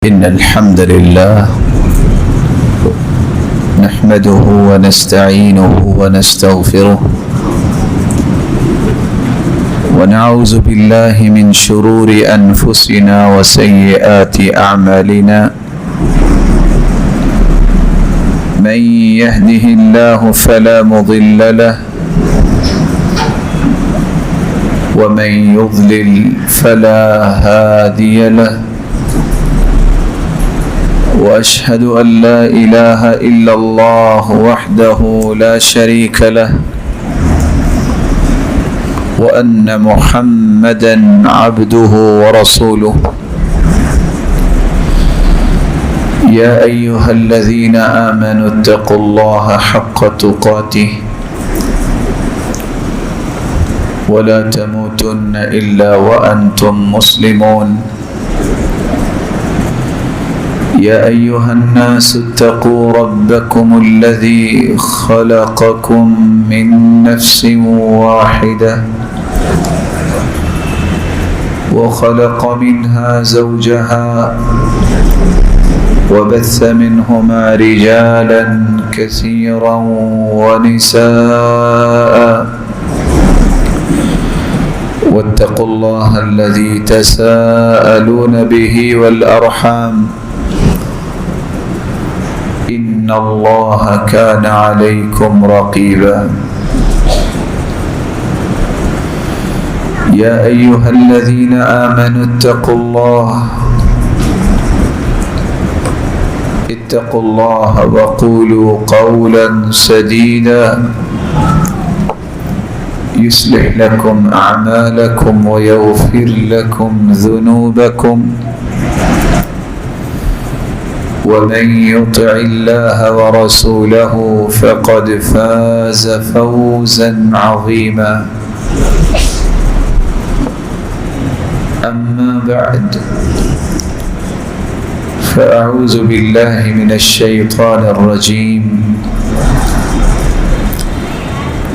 إن الحمد لله نحمده ونستعينه ونستغفره ونعوذ بالله من شرور أنفسنا وسيئات أعمالنا من يهده الله فلا مضل له ومن يضلل فلا هادي له وأشهد أن لا إله إلا الله وحده لا شريك له وأن محمدا عبده ورسوله يا أيها الذين آمنوا اتقوا الله حق تقاته ولا تموتن إلا وأنتم مسلمون يا أيها الناس اتقوا ربكم الذي خلقكم من نفس واحدة وخلق منها زوجها وبث منهما رجالا كثيرا ونساء واتقوا الله الذي تساءلون به والأرحام إن الله كان عليكم رقيبا يا أيها الذين آمنوا اتقوا الله وقولوا قولا سديدا يصلح لكم أعمالكم ويغفر لكم ذنوبكم ومن يطع الله ورسوله فقد فاز فوزا عظيما أما بعد فأعوذ بالله من الشيطان الرجيم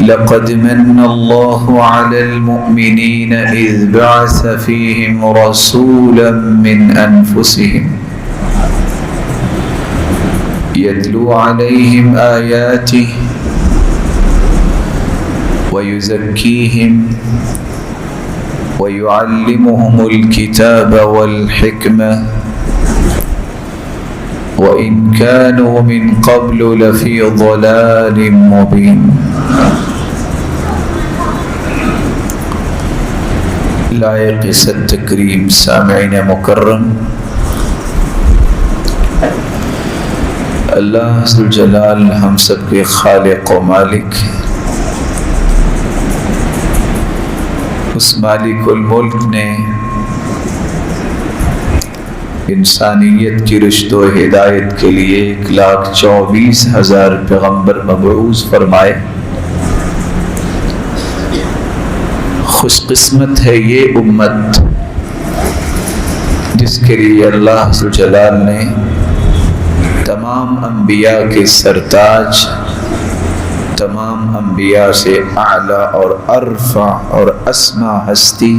لقد من الله على المؤمنين إذ بعث فيهم رسولا من أنفسهم يتلو عليهم آياته ويزكيهم ويعلمهم الكتاب والحكمة وإن كانوا من قبل لفي ضلال مبين لائق التکریم سامعین مکرم، اللہ ذوالجلال ہم سب کے خالق و مالک، اس مالک الملک نے انسانیت کی رشد و ہدایت کے لیے 1,24,000 پیغمبر مبعوث فرمائے۔ خوش قسمت ہے یہ امت جس کے لیے اللہ ذوالجلال نے تمام انبیاء کے سرتاج، تمام انبیاء سے اعلیٰ اور ارفع اور اسما ہستی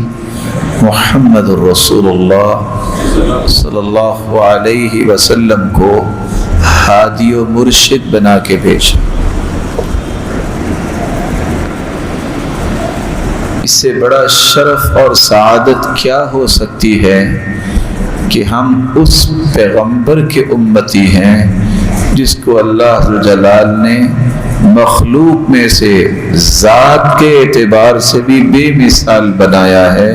محمد الرسول اللہ صلی اللہ علیہ وسلم کو ہادی و مرشد بنا کے بھیجا۔ اس سے بڑا شرف اور سعادت کیا ہو سکتی ہے کہ ہم اس پیغمبر کے امتی ہیں جس کو اللہ ذوالجلال نے مخلوق میں سے ذات کے اعتبار سے بھی بے مثال بنایا ہے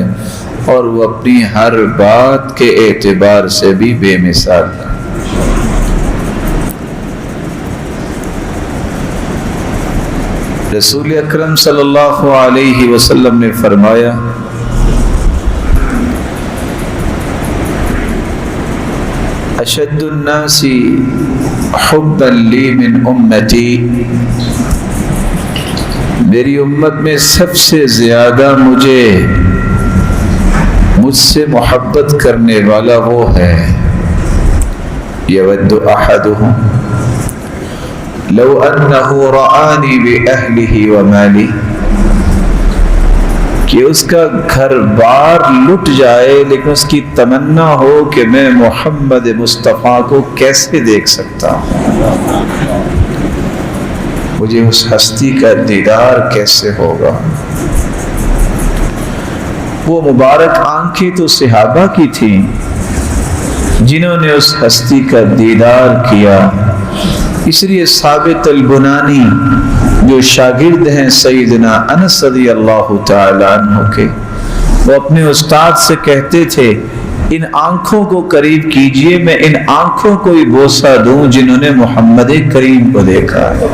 اور وہ اپنی ہر بات کے اعتبار سے بھی بے مثال ہے۔ رسول اکرم صلی اللہ علیہ وسلم نے فرمایا اشد الناس حبا لی من امتی، میری امت میں سب سے زیادہ مجھ سے محبت کرنے والا وہ ہے یود احدہم لو انہ رآنی بأہلہ ومالی، کہ اس کا گھر بار لٹ جائے لیکن اس کی تمنا ہو کہ میں محمد مصطفیٰ کو کیسے دیکھ سکتا ہوں، مجھے اس ہستی کا دیدار کیسے ہوگا۔ وہ مبارک آنکھیں تو صحابہ کی تھیں جنہوں نے اس ہستی کا دیدار کیا۔ اس لیے ثابت البنانی جو شاگرد ہیں سیدنا انس رضی اللہ تعالی عنہ کے، وہ اپنے استاد سے کہتے تھے ان آنکھوں کو قریب کیجئے، میں ان آنکھوں کو ہی بوسہ دوں جنہوں نے محمد کریم کو دیکھا ہے۔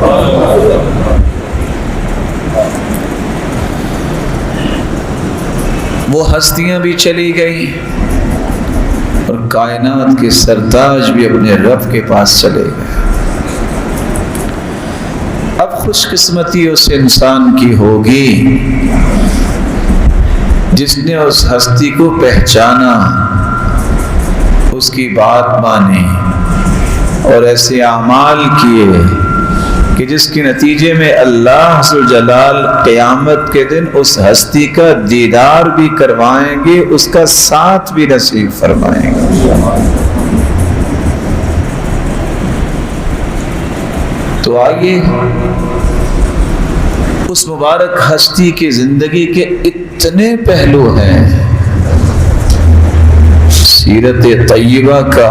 وہ ہستیاں بھی چلی گئی اور کائنات کے سرتاج بھی اپنے رب کے پاس چلے گئے۔ اب خوش قسمتی اس انسان کی ہوگی جس نے اس ہستی کو پہچانا، اس کی بات مانی اور ایسے اعمال کیے کہ جس کے نتیجے میں اللہ ذو جلال قیامت کے دن اس ہستی کا دیدار بھی کروائیں گے، اس کا ساتھ بھی نصیب فرمائیں گے۔ تو آئیے اس مبارک ہستی کی زندگی کے اتنے پہلو ہیں، سیرت طیبہ کا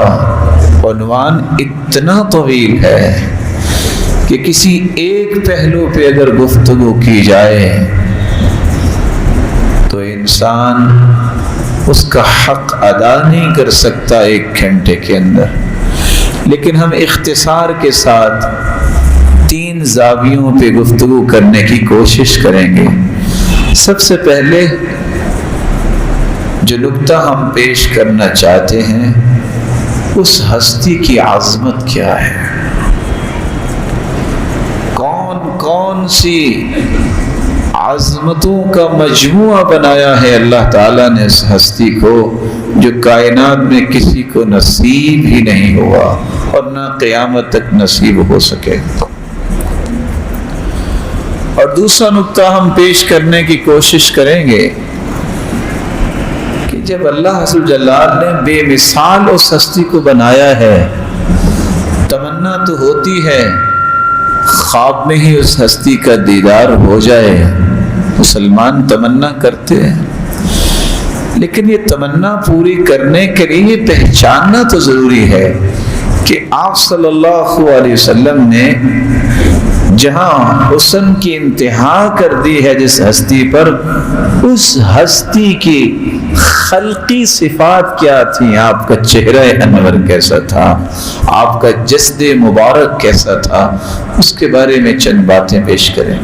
عنوان اتنا طویل ہے کہ کسی ایک پہلو پہ اگر گفتگو کی جائے تو انسان اس کا حق ادا نہیں کر سکتا ایک گھنٹے کے اندر، لیکن ہم اختصار کے ساتھ 3 زاویوں پہ گفتگو کرنے کی کوشش کریں گے۔ سب سے پہلے جو نکتہ ہم پیش کرنا چاہتے ہیں، اس ہستی کی عظمت کیا ہے، کون سی عظمتوں کا مجموعہ بنایا ہے اللہ تعالیٰ نے اس ہستی کو، جو کائنات میں کسی کو نصیب ہی نہیں ہوا اور نہ قیامت تک نصیب ہو سکے۔ اور دوسرا نکتہ ہم پیش کرنے کی کوشش کریں گے کہ جب اللہ ذو جلال نے بے مثال اس ہستی کو بنایا ہے، تمنا تو ہوتی ہے خواب میں ہی اس ہستی کا دیدار ہو جائے، مسلمان تمنا کرتے ہیں، لیکن یہ تمنا پوری کرنے کے لیے یہ پہچاننا تو ضروری ہے کہ آپ صلی اللہ علیہ وسلم نے جہاں حسن کی انتہا کر دی ہے جس ہستی پر، اس ہستی کی خلقی صفات کیا تھیں، آپ کا چہرہ انور کیسا تھا، آپ کا جسد مبارک کیسا تھا، اس کے بارے میں چند باتیں پیش کریں۔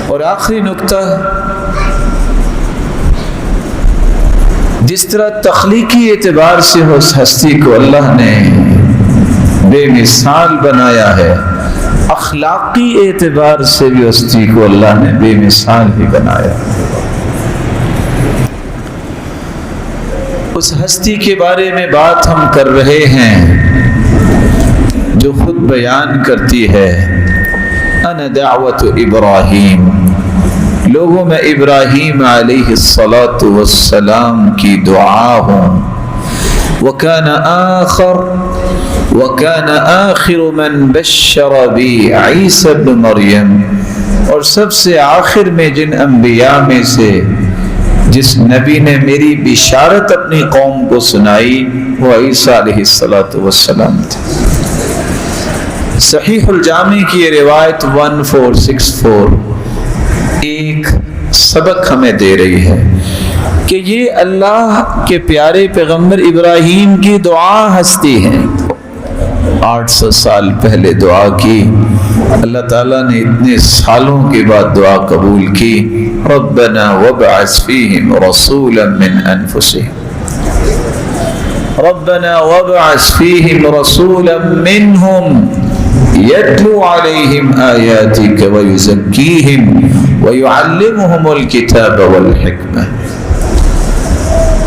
اور آخری نکتہ، جس طرح تخلیقی اعتبار سے اس ہستی کو اللہ نے بے مثال بنایا ہے، اخلاقی اعتبار سے بھی ہستی کو اللہ نے بے مثال ہی بنایا۔ اس ہستی کے بارے میں بات ہم کر رہے ہیں جو خود بیان کرتی ہے، انا دعوت ابراہیم، لوگوں میں ابراہیم علیہ السلام کی دعا ہوں، وَكَانَ آخر من بشر بی عیسی ابن مریم، اور سب سے آخر میں جن انبیاء میں سے جس نبی نے میری بشارت اپنی قوم کو سنائی وہ عیسیٰ علیہ السلام تھے۔ صحیح الجامع کی یہ روایت 1464 ایک سبق ہمیں دے رہی ہے کہ یہ اللہ کے پیارے پیغمبر ابراہیم کی دعا ہستی ہے۔ 800 سال پہلے دعا کی، اللہ تعالیٰ نے اتنے سالوں کے بعد دعا قبول کی، ربنا وابعث فیہم رسولا من انفسہم، ربنا وابعث فیہم رسولا منہم یتلو علیہم آیاتک ویزکیہم ویعلمہم الکتاب والحکمہ۔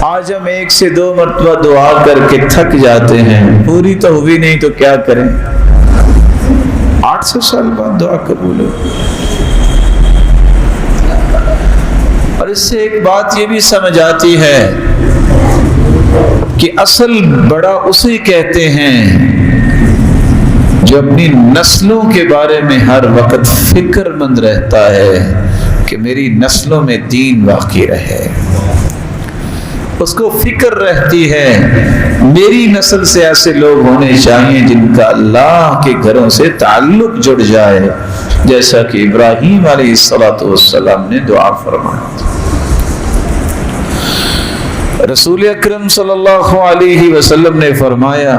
آج ہم 1 سے 2 مرتبہ دعا کر کے تھک جاتے ہیں، پوری تو ہوئی نہیں تو کیا کریں، 800 سال بعد دعا قبول ہو۔ اس سے ایک بات یہ بھی سمجھ آتی ہے کہ اصل بڑا اسے کہتے ہیں جو اپنی نسلوں کے بارے میں ہر وقت فکر مند رہتا ہے کہ میری نسلوں میں دین باقی رہے. اس کو فکر رہتی ہے میری نسل سے ایسے لوگ ہونے چاہیے جن کا اللہ کے گھروں سے تعلق جڑ جائے، جیسا کہ ابراہیم علیہ السلام نے دعا فرمائی. رسول اکرم صلی اللہ علیہ وسلم نے فرمایا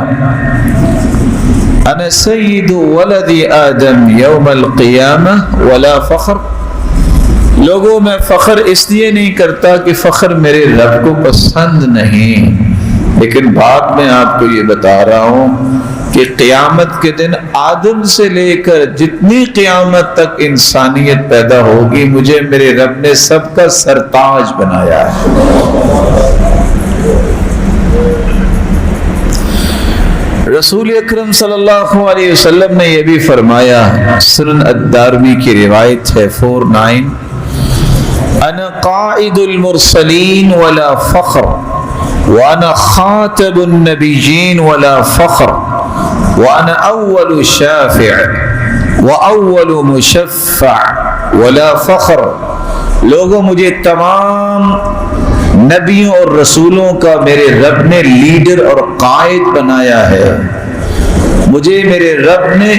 انا سید ولد آدم یوم القیامہ ولا فخر. لوگوں میں فخر اس لیے نہیں کرتا کہ فخر میرے رب کو پسند نہیں، لیکن بات میں آپ کو یہ بتا رہا ہوں کہ قیامت کے دن آدم سے لے کر جتنی قیامت تک انسانیت پیدا ہوگی مجھے میرے رب نے سب کا سرتاج بنایا ہے. رسول اکرم صلی اللہ علیہ وسلم نے یہ بھی فرمایا، سنن الدارمی کی روایت ہے 49، انا قائد المرسلین ولا فخر وانا خاتم النبیین ولا فخر وانا اول شافع واول مشفع ولا فخر. لوگوں مجھے تمام نبیوں اور رسولوں کا میرے رب نے لیڈر اور قائد بنایا ہے، مجھے میرے رب نے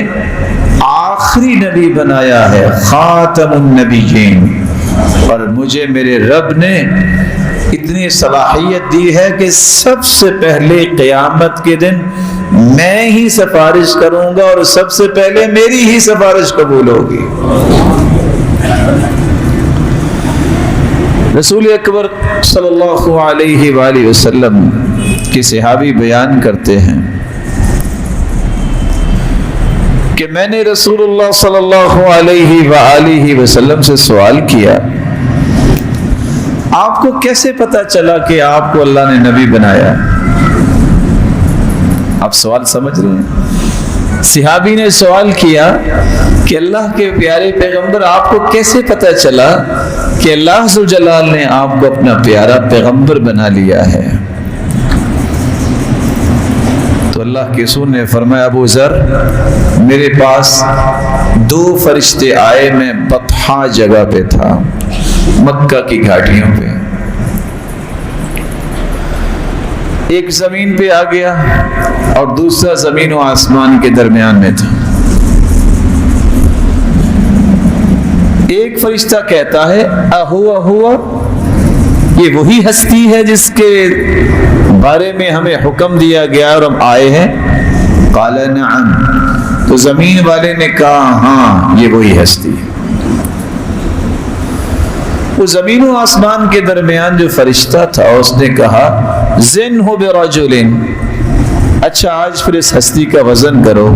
آخری نبی بنایا ہے خاتم النبیین، اور مجھے میرے رب نے اتنی صلاحیت دی ہے کہ سب سے پہلے قیامت کے دن میں ہی سفارش کروں گا اور سب سے پہلے میری ہی سفارش قبول ہوگی. رسول اکبر صلی اللہ علیہ وآلہ وسلم کے صحابی بیان کرتے ہیں کہ میں نے رسول اللہ صلی اللہ علیہ وآلہ وسلم سے سوال کیا آپ کو کیسے پتا چلا کہ آپ کو اللہ نے نبی بنایا؟ آپ سوال سمجھ رہے ہیں؟ صحابی نے سوال کیا کہ اللہ کے پیارے پیغمبر آپ کو کیسے پتا چلا کہ اللہ ذوالجلال نے آپ کو اپنا پیارا پیغمبر بنا لیا ہے؟ تو اللہ کے رسول نے فرمایا ابو ذر میرے پاس 2 فرشتے آئے، میں بطحا جگہ پہ تھا مکہ کی گھاٹیوں پہ، ایک زمین پہ آ گیا اور دوسرا زمین و آسمان کے درمیان میں تھا. ایک فرشتہ کہتا ہے اہوا یہ وہی ہستی ہے جس کے بارے میں ہمیں حکم دیا گیا اور ہم آئے ہیں؟ قال نعم. تو زمین والے نے کہا ہاں یہ وہی ہستی ہے. وہ زمین و آسمان کے درمیان جو فرشتہ تھا اس نے کہا زنہ برجل، اچھا آج پھر اس ہستی کا وزن کرو.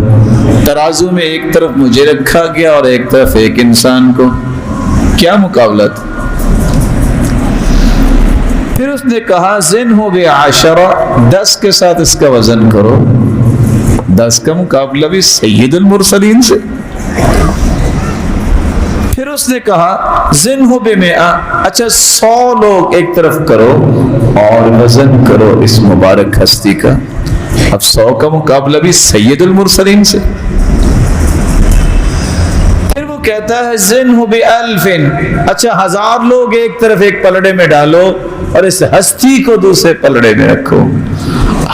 ترازو میں ایک طرف مجھے رکھا گیا اور ایک طرف ایک انسان کو، کیا مقابلہ تھا؟ پھر اس نے کہا زنہ بعشرہ، 10 کے ساتھ اس کا وزن کرو. 10 کا مقابلہ بھی سید المرسلین سے. پھر اس نے کہا زنہ بمئہ، اچھا 100 لوگ ایک طرف کرو اور وزن کرو اس مبارک ہستی کا. اب 100 کا مقابلہ بھی سید المرسلین سے. پھر وہ کہتا ہے زنہ بألف، اچھا 1000 لوگ ایک طرف ایک پلڑے میں ڈالو اور اس ہستی کو دوسرے پلڑے میں رکھو.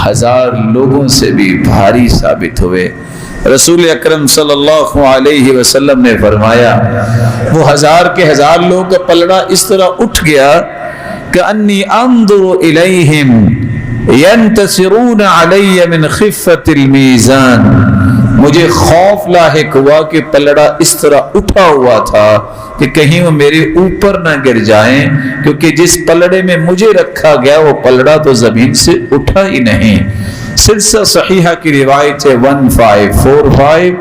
1000 لوگوں سے بھی بھاری ثابت ہوئے. رسول اکرم صلی اللہ علیہ وسلم نے فرمایا وہ 1000 کے 1000 لوگوں کا پلڑا اس طرح اٹھ گیا کہ انی انظر الیہم ینتصرون علی من خفت المیزان. مجھے خوف لاحق ہوا کہ پلڑا اس طرح اٹھا ہوا تھا کہ کہیں وہ میرے اوپر نہ گر جائیں، کیونکہ جس پلڑے میں مجھے رکھا گیا وہ پلڑا تو زمین سے اٹھا ہی نہیں. سلسلہ صحیحہ کی روایت ہے 1545.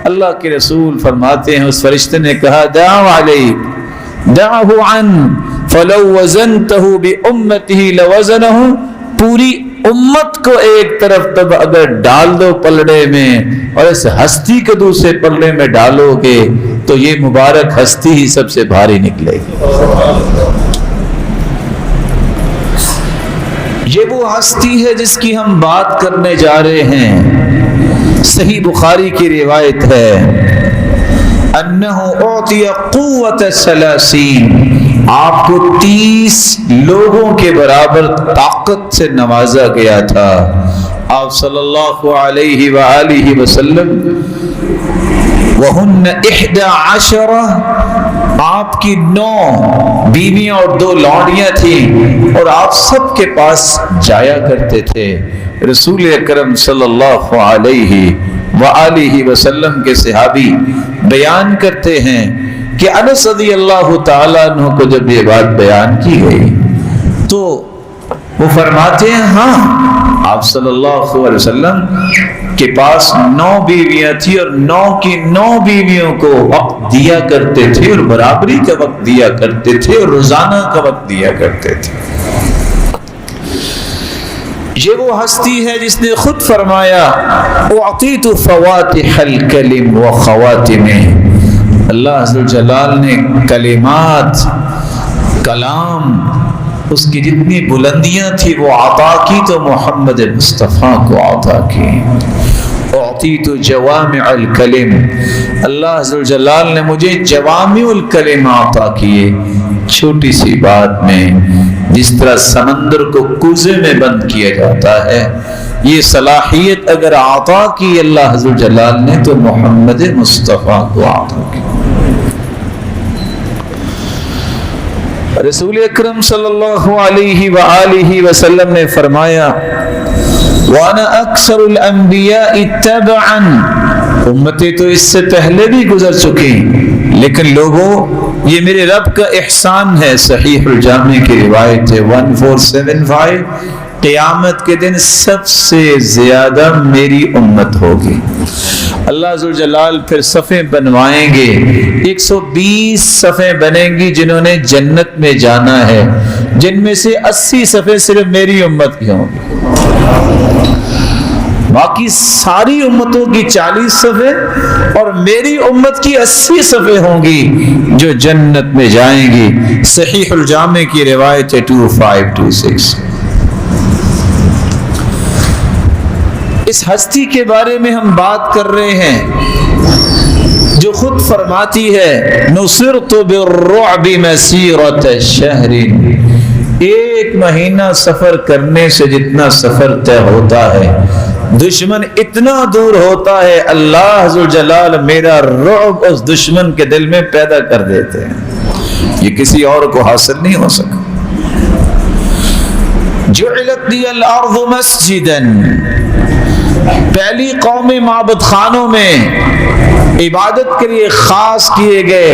اللہ کے رسول فرماتے ہیں اس فرشتے نے کہا دعو علیک دعو عن فلو وزنتہ بامتہ لوزنہ، پوری امت کو ایک طرف تب اگر ڈال دو پلڑے میں اور اس ہستی کو دوسرے پلڑے میں ڈالو گے تو یہ مبارک ہستی ہی سب سے بھاری نکلے گی. یہ وہ ہستی ہے جس کی ہم بات کرنے جا رہے ہیں. صحیح بخاری کی روایت ہے انہ اعطی قوت 30، آپ کو 30 لوگوں کے برابر طاقت سے نوازا گیا تھا. آپ صلی اللہ علیہ وآلہ وسلم وہن 11، آپ کی 9 بیویاں اور 2 لونڈیاں تھیں اور آپ سب کے پاس جایا کرتے تھے. رسول اکرم صلی اللہ علیہ وآلہ وسلم کے صحابی بیان کرتے ہیں کہ انس رضی اللہ تعالیٰ عنہ کو جب یہ بات بیان کی گئی تو وہ فرماتے ہیں ہاں آپ صلی اللہ علیہ وسلم کے پاس 9 بیویاں تھی اور 9 کی 9 بیویوں کو وقت دیا کرتے تھے اور برابری کا وقت دیا کرتے تھے اور روزانہ کا وقت دیا کرتے تھے. یہ وہ ہستی ہے جس نے خود فرمایا اعطیت فواتح الکلم وخواتمہ. اللہ عز و جلال نے کلمات، کلام، اس کی جتنی بلندیاں تھی وہ عطا کی تو محمد مصطفیٰ کو عطا کی. اعطیت جوامع الکلم، اللہ عز و جلال نے مجھے جوامع الکلم عطا کیے. چھوٹی سی بات میں جس طرح سمندر کو کوزے میں بند کیا جاتا ہے، یہ صلاحیت اگر عطا کی اللہ عز و جلال نے تو محمد مصطفیٰ کو عطا کی. رسول اکرم صلی اللہ علیہ وآلہ وسلم نے فرمایا وَأَنَا أَكْثَرُ الْأَنْبِيَاءِ تَبْعًا. امتیں تو اس سے پہلے بھی گزر چکی لیکن لوگوں یہ میرے رب کا احسان ہے. صحیح الجامع کی روایت ہے 1475 قیامت کے دن سب سے زیادہ میری امت ہوگی. اللہ عز و جلال پھر صفیں بنوائیں گے، 120 صفیں بنیں گی جنہوں نے جنت میں جانا ہے، جن میں سے 80 صفیں صرف میری امت کی ہوں گی. باقی ساری امتوں کی 40 صفیں اور میری امت کی 80 صفیں ہوں گی جو جنت میں جائیں گی. صحیح الجامع کی روایت ہے 2526. اس ہستی کے بارے میں ہم بات کر رہے ہیں جو خود فرماتی ہے نصرت بالرعب مسیرۃ شہر. 1 مہینہ سفر کرنے سے جتنا سفر طے ہوتا ہے دشمن اتنا دور ہوتا ہے اللہ عز و جلال میرا رعب اس دشمن کے دل میں پیدا کر دیتے ہیں. یہ کسی اور کو حاصل نہیں ہو سکا. جعلت لی الارض مسجدا، پہلی قوم معبد خانوں میں عبادت کے لیے خاص کیے گئے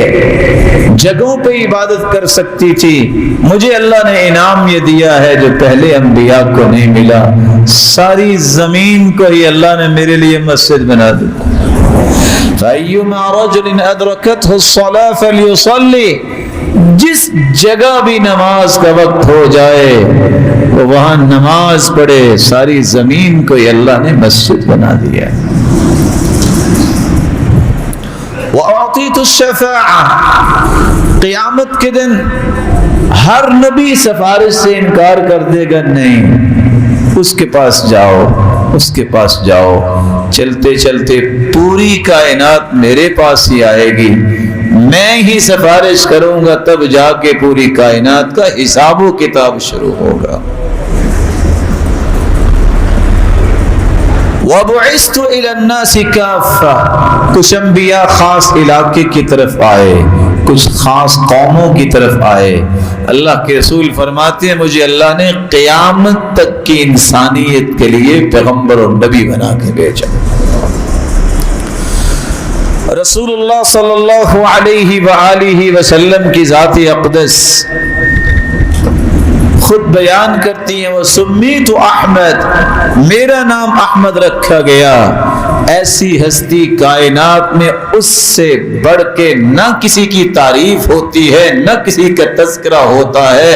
جگہوں پہ عبادت کر سکتی تھی. مجھے اللہ نے انعام یہ دیا ہے جو پہلے انبیاء کو نہیں ملا. ساری زمین کو ہی اللہ نے میرے لیے مسجد بنا دی. فَأَيُّمَا رَجُلٍ أَدْرَكَتْهُ الصَّلَاةُ فَلْيُصَلِّ، جس جگہ بھی نماز کا وقت ہو جائے وہ وہاں نماز پڑھے. ساری زمین کو ہی اللہ نے مسجد بنا دیا. وَأَعْطِيتُ الشَّفَاعَةَ، قیامت کے دن ہر نبی سفارش سے انکار کر دے گا نہیں. اس کے پاس جاؤ، اس کے پاس جاؤ، چلتے چلتے پوری کائنات میرے پاس ہی آئے گی. میں ہی سفارش کروں گا تب جا کے پوری کائنات کا حساب و کتاب شروع ہوگا. وَبُعِثْتُ إِلَى النَّاسِ كَافَّةً، کچھ انبیاء خاص علاقے کی طرف آئے، کچھ خاص قوموں کی طرف آئے. اللہ کے رسول فرماتے ہیں مجھے اللہ نے قیامت تک کی انسانیت کے لیے پیغمبر اور نبی بنا کے بھیجا. رسول اللہ صلی اللہ علیہ وآلہ وسلم کی ذات اقدس خود بیان کرتی ہیں وَسُمِّيتُ أَحْمَدَ، میرا نام احمد رکھا گیا. ایسی ہستی کائنات میں اس سے بڑھ کے نہ کسی کی تعریف ہوتی ہے، نہ کسی کا تذکرہ ہوتا ہے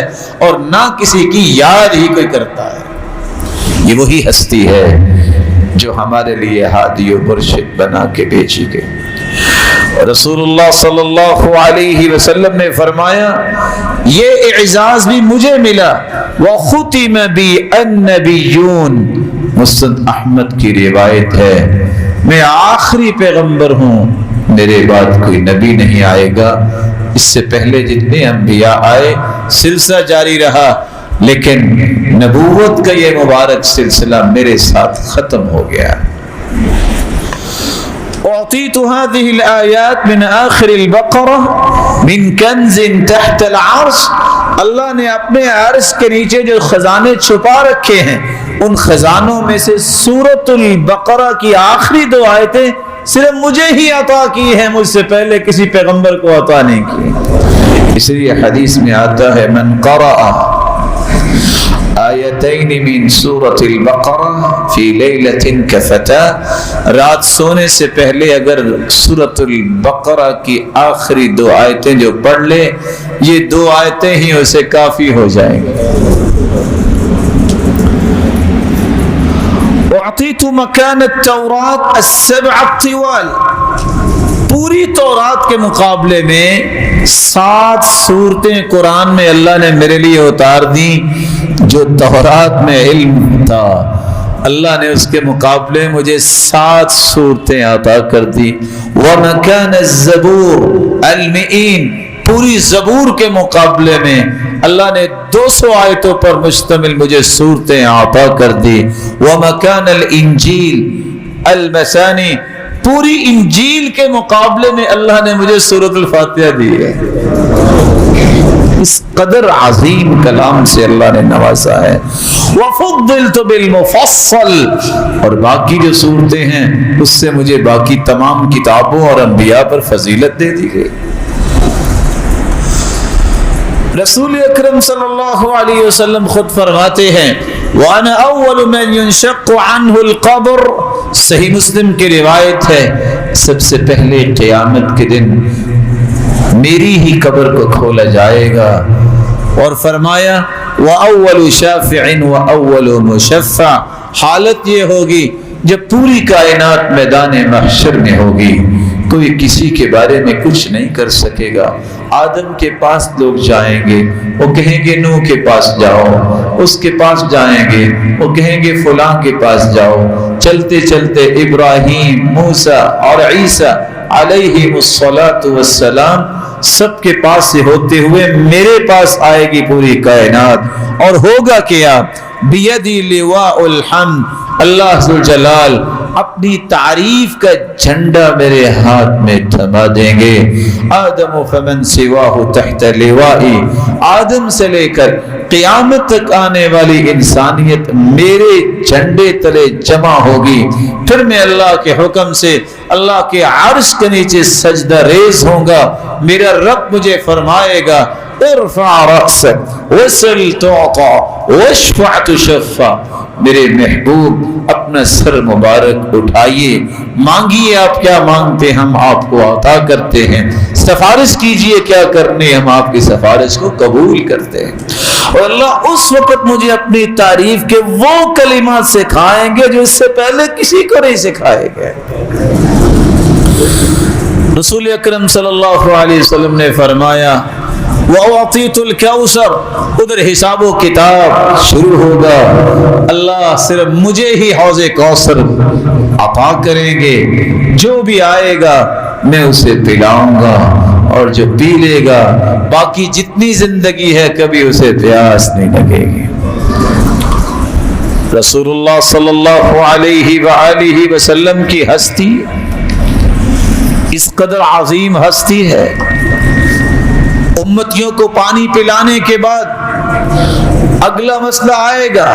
اور نہ کسی کی یاد ہی کوئی کرتا ہے. یہ وہی ہستی ہے جو ہمارے لیے ہادی و مرشد بنا کے بھیجی گئی. رسول اللہ صلی اللہ علیہ وسلم نے فرمایا یہ اعزاز بھی مجھے ملا وختم بی النبیون، مسند احمد کی روایت ہے میں آخری پیغمبر ہوں، میرے بعد کوئی نبی نہیں آئے گا۔ اس سے پہلے جتنے انبیاء آئے سلسلہ جاری رہا، لیکن نبوت کا یہ مبارک سلسلہ میرے ساتھ ختم ہو گیا۔ اعطیت هذه الآیات من آخر البقرہ من کنز تحت العرش، اللہ نے اپنے عرش کے نیچے جو خزانے چھپا رکھے ہیں ان خزانوں میں سے سورۃ البقرہ کی آخری 2 آیتیں صرف مجھے ہی عطا کی ہیں، مجھ سے پہلے کسی پیغمبر کو عطا نہیں کی۔ اس لیے حدیث میں آتا ہے من قرأ آیتین من سورۃ البقرہ فی لیلۃ کفتاہ، رات سونے سے پہلے اگر سورۃ البقرہ کی آخری 2 آیتیں جو پڑھ لے، یہ 2 آیتیں ہی اسے کافی ہو جائیں گی۔ اعطیت مکان التوراۃ السبع الطوال، پوری تورات کے مقابلے میں 7 سورتیں قرآن میں اللہ نے میرے لیے اتار دی۔ جو تورات میں علم تھا اللہ نے اس کے مقابلے مجھے 7 سورتیں عطا کر دی۔ ومکان الزبور المئین، پوری زبور کے مقابلے میں اللہ نے 200 آیتوں پر مشتمل مجھے سورتیں عطا کر دی۔ ومکان الانجیل المثانی، پوری انجیل کے مقابلے میں اللہ نے مجھے سورۃ الفاتحہ دی ہے۔ اس قدر عظیم کلام سے اللہ نے نوازا ہے۔ وفضلت بالمفصل، اور باقی جو صورتیں ہیں اس سے مجھے باقی تمام کتابوں اور انبیاء پر فضیلت دے دی گئی۔ رسول اکرم صلی اللہ علیہ وسلم خود فرماتے ہیں وَأَنَا أَوَّلُ مَنْ يُنْشَقُّ عَنْهُ الْقَبْرُ، صحیح مسلم کی روایت ہے سب سے پہلے قیامت کے دن میری ہی قبر کو کھولا جائے گا، اور فرمایا وَأَوَّلُ شَافِعٍ وَأَوَّلُ مُشَفَّعٍ، حالت یہ ہوگی جب پوری کائنات میدان محشر میں ہوگی، کوئی کسی کے بارے میں کچھ نہیں کر سکے گا۔ آدم کے پاس لوگ جائیں گے، وہ کہیں گے نوح کے پاس جاؤ، اس کے پاس جائیں گے، وہ کہیں گے فلاں کے پاس جاؤ، چلتے چلتے ابراہیم، موسیٰ اور عیسیٰ علیہم الصلاۃ والسلام سب کے پاس سے ہوتے ہوئے میرے پاس آئے گی پوری کائنات، اور ہوگا کیا؟ بیدی لواء الحمد، اللہ ذوالجلال اپنی تعریف کا جھنڈا میرے ہاتھ میں تھما دیں گے۔ آدم فمن سواہ تحت لوائی، آدم سے لے کر قیامت تک آنے والی انسانیت میرے جھنڈے تلے جمع ہوگی۔ پھر میں اللہ کے حکم سے اللہ کے عرش کے نیچے سجدہ ریز ہوں گا، میرا رب مجھے فرمائے گا ارفع رأسک وسل تعطى واشفع تشفع، میرے محبوب اپنا سر مبارک اٹھائیے، مانگیے آپ کیا مانگتے ہم آپ کو عطا کرتے ہیں، سفارش کیجئے کیا کرنے ہم آپ کی سفارش کو قبول کرتے ہیں۔ اور اللہ اس وقت مجھے اپنی تعریف کے وہ کلمات سکھائیں گے جو اس سے پہلے کسی کو نہیں سکھائے گئے۔ رسول اکرم صلی اللہ علیہ وسلم نے فرمایا وَأُعْطِيتُ الْكَوْثَرَ، ادھر حساب و کتاب شروع ہوگا، اللہ صرف مجھے ہی حوض کوثر عطا کریں گے، جو بھی آئے گا میں اسے پلاؤں گا، اور جو پی لے گا باقی جتنی زندگی ہے کبھی اسے پیاس نہیں لگے گی۔ رسول اللہ صلی اللہ علیہ وآلہ وسلم کی ہستی اس قدر عظیم ہستی ہے، امتیوں کو پانی پلانے کے بعد اگلا مسئلہ آئے گا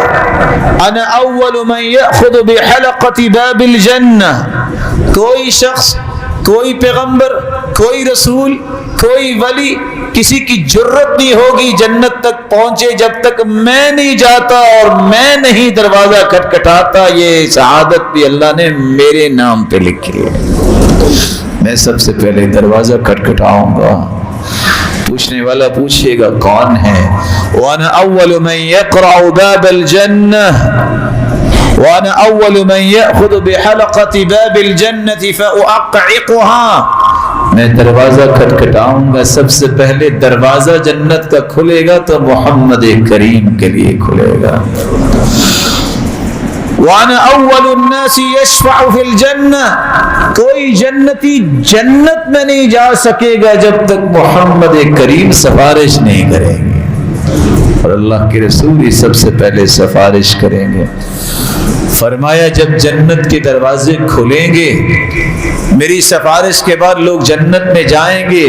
انا اول من یأخذ بحلقۃ باب الجنہ، کوئی شخص، کوئی پیغمبر، کوئی رسول، کوئی ولی، کسی کی جرت نہیں ہوگی جنت تک پہنچے جب تک میں نہیں جاتا اور میں نہیں دروازہ کھٹکھٹاتا۔ یہ سعادت بھی اللہ نے میرے نام پہ لکھی ہے، میں سب سے پہلے دروازہ کھٹکھٹاؤں گا، پوچھنے والا پوچھے گا کون ہے؟ وَأَنَا أَوَّلُ مَنْ يَقْرَعُ بَابَ الْجَنَّةِ وَأَنَا أَوَّلُ مَنْ يَأْخُذُ بِحَلَقَةِ بَابِ الْجَنَّةِ فَأُعَقِّقُهَا، میں دروازہ کھٹکھٹاؤں گا، سب سے پہلے دروازہ جنت کا کھلے گا تو محمد کریم کے لیے کھلے گا۔ وَأَنَا أَوَّلُ النَّاسِ يَشْفَعُ فِي الْجَنَّةِ، کوئی جنتی جنت میں نہیں جا سکے گا جب تک محمد کریم سفارش نہیں کریں گے، اور اللہ کے رسول ہی سب سے پہلے سفارش کریں گے۔ فرمایا جب جنت کے دروازے کھلیں گے، میری سفارش کے بعد لوگ جنت میں جائیں گے،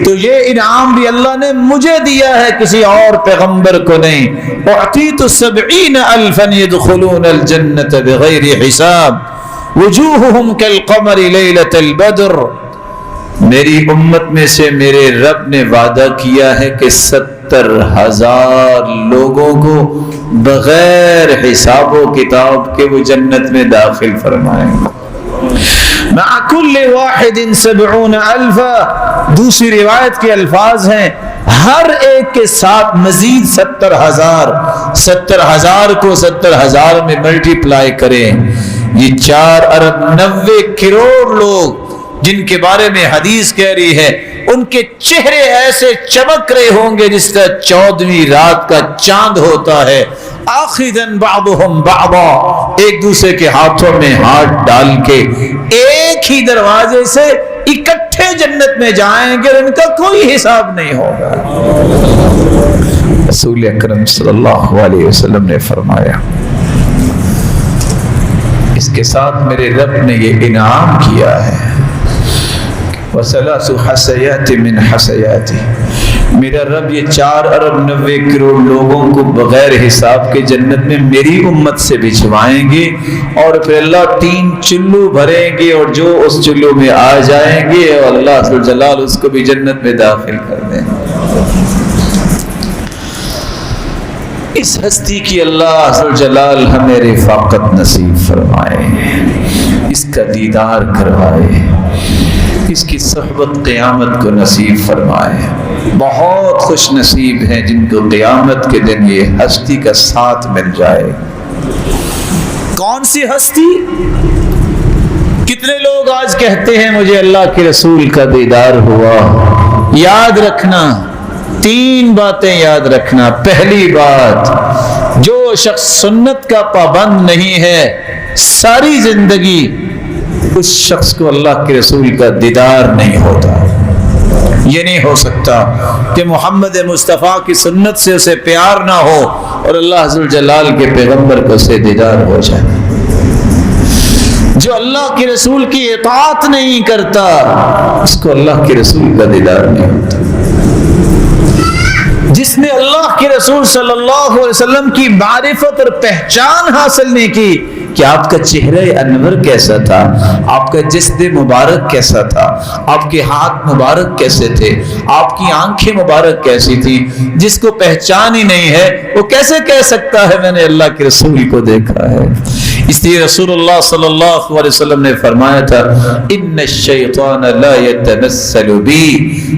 تو یہ انعام بھی اللہ نے مجھے دیا ہے، کسی اور پیغمبر کو نہیں۔ اعطیت 70,000 يدخلون الجنة بغیر حساب وجوہہم کالقمر لیلۃ البدر، میری امت میں سے میرے رب نے وعدہ کیا ہے کہ 70,000 لوگوں کو بغیر حساب و کتاب کے وہ جنت میں داخل فرمائیں گے۔ مع کل واحد 70,000، دوسری روایت کے الفاظ ہیں ہر ایک کے ساتھ مزید 70,000، 70,000 کو 70,000 میں ملٹیپلائی کریں، یہ 4,90 کروڑ لوگ جن کے بارے میں حدیث کہہ رہی ہے ان کے چہرے ایسے چمک رہے ہوں گے جس طرح 14ویں رات کا چاند ہوتا ہے۔ آخذن بعضهم بعضا، ایک دوسرے کے ہاتھوں میں ہاتھ ڈال کے ایک ہی دروازے سے اکٹھے جنت میں جائیں گے، ان کا کوئی حساب نہیں ہوگا۔ رسول اکرم صلی اللہ علیہ وسلم نے فرمایا اس کے ساتھ میرے رب نے یہ انعام کیا ہے، وَثَلَاثُ حَسَيَاتٍ مِّنْ حَسَيَاتِهِ، میرا رب یہ 4,90 کروڑ لوگوں کو بغیر حساب کے جنت میں میری امت سے بچھوائیں گے، اور پھر اللہ 3 چلو بھریں گے، اور جو اس چلو میں آ جائیں گے اور اللہ ذو الجلال اس کو بھی جنت میں داخل کر دیں گے۔ اس ہستی کی اللہ ذو الجلال ہمیں رفاقت نصیب فرمائے، اس کا دیدار کروائے، اس کی صحبت قیامت کو نصیب فرمائے۔ بہت خوش نصیب ہیں جن کو قیامت کے دن یہ ہستی کا ساتھ مل جائے۔ کون سی ہستی؟ کتنے لوگ آج کہتے ہیں مجھے اللہ کے رسول کا دیدار ہوا۔ یاد رکھنا 3 باتیں یاد رکھنا۔ پہلی بات، جو شخص سنت کا پابند نہیں ہے ساری زندگی اس شخص کو اللہ کے رسول کا دیدار نہیں ہوتا۔ یہ نہیں ہو سکتا کہ محمد مصطفیٰ کی سنت سے اسے پیار نہ ہو اور اللہ ذو الجلال کے پیغمبر کو اسے دیدار ہو جائے۔ جو اللہ کے رسول کی اطاعت نہیں کرتا اس کو اللہ کے رسول کا دیدار نہیں ہوتا۔ جس نے اللہ کے رسول صلی اللہ علیہ وسلم کی معرفت اور پہچان حاصل نہیں کی کہ آپ کا چہرہ انور کیسا تھا، آپ کا جسد مبارک کیسا تھا، آپ کے ہاتھ مبارک کیسے تھے، آپ کی آنکھیں مبارک کیسی تھی، جس کو پہچان ہی نہیں ہے وہ کیسے کہہ سکتا ہے میں نے اللہ کے رسول کو دیکھا ہے؟ اس لیے رسول اللہ صلی اللہ علیہ وسلم نے فرمایا تھا ان الشیطان لا یتمثل بی،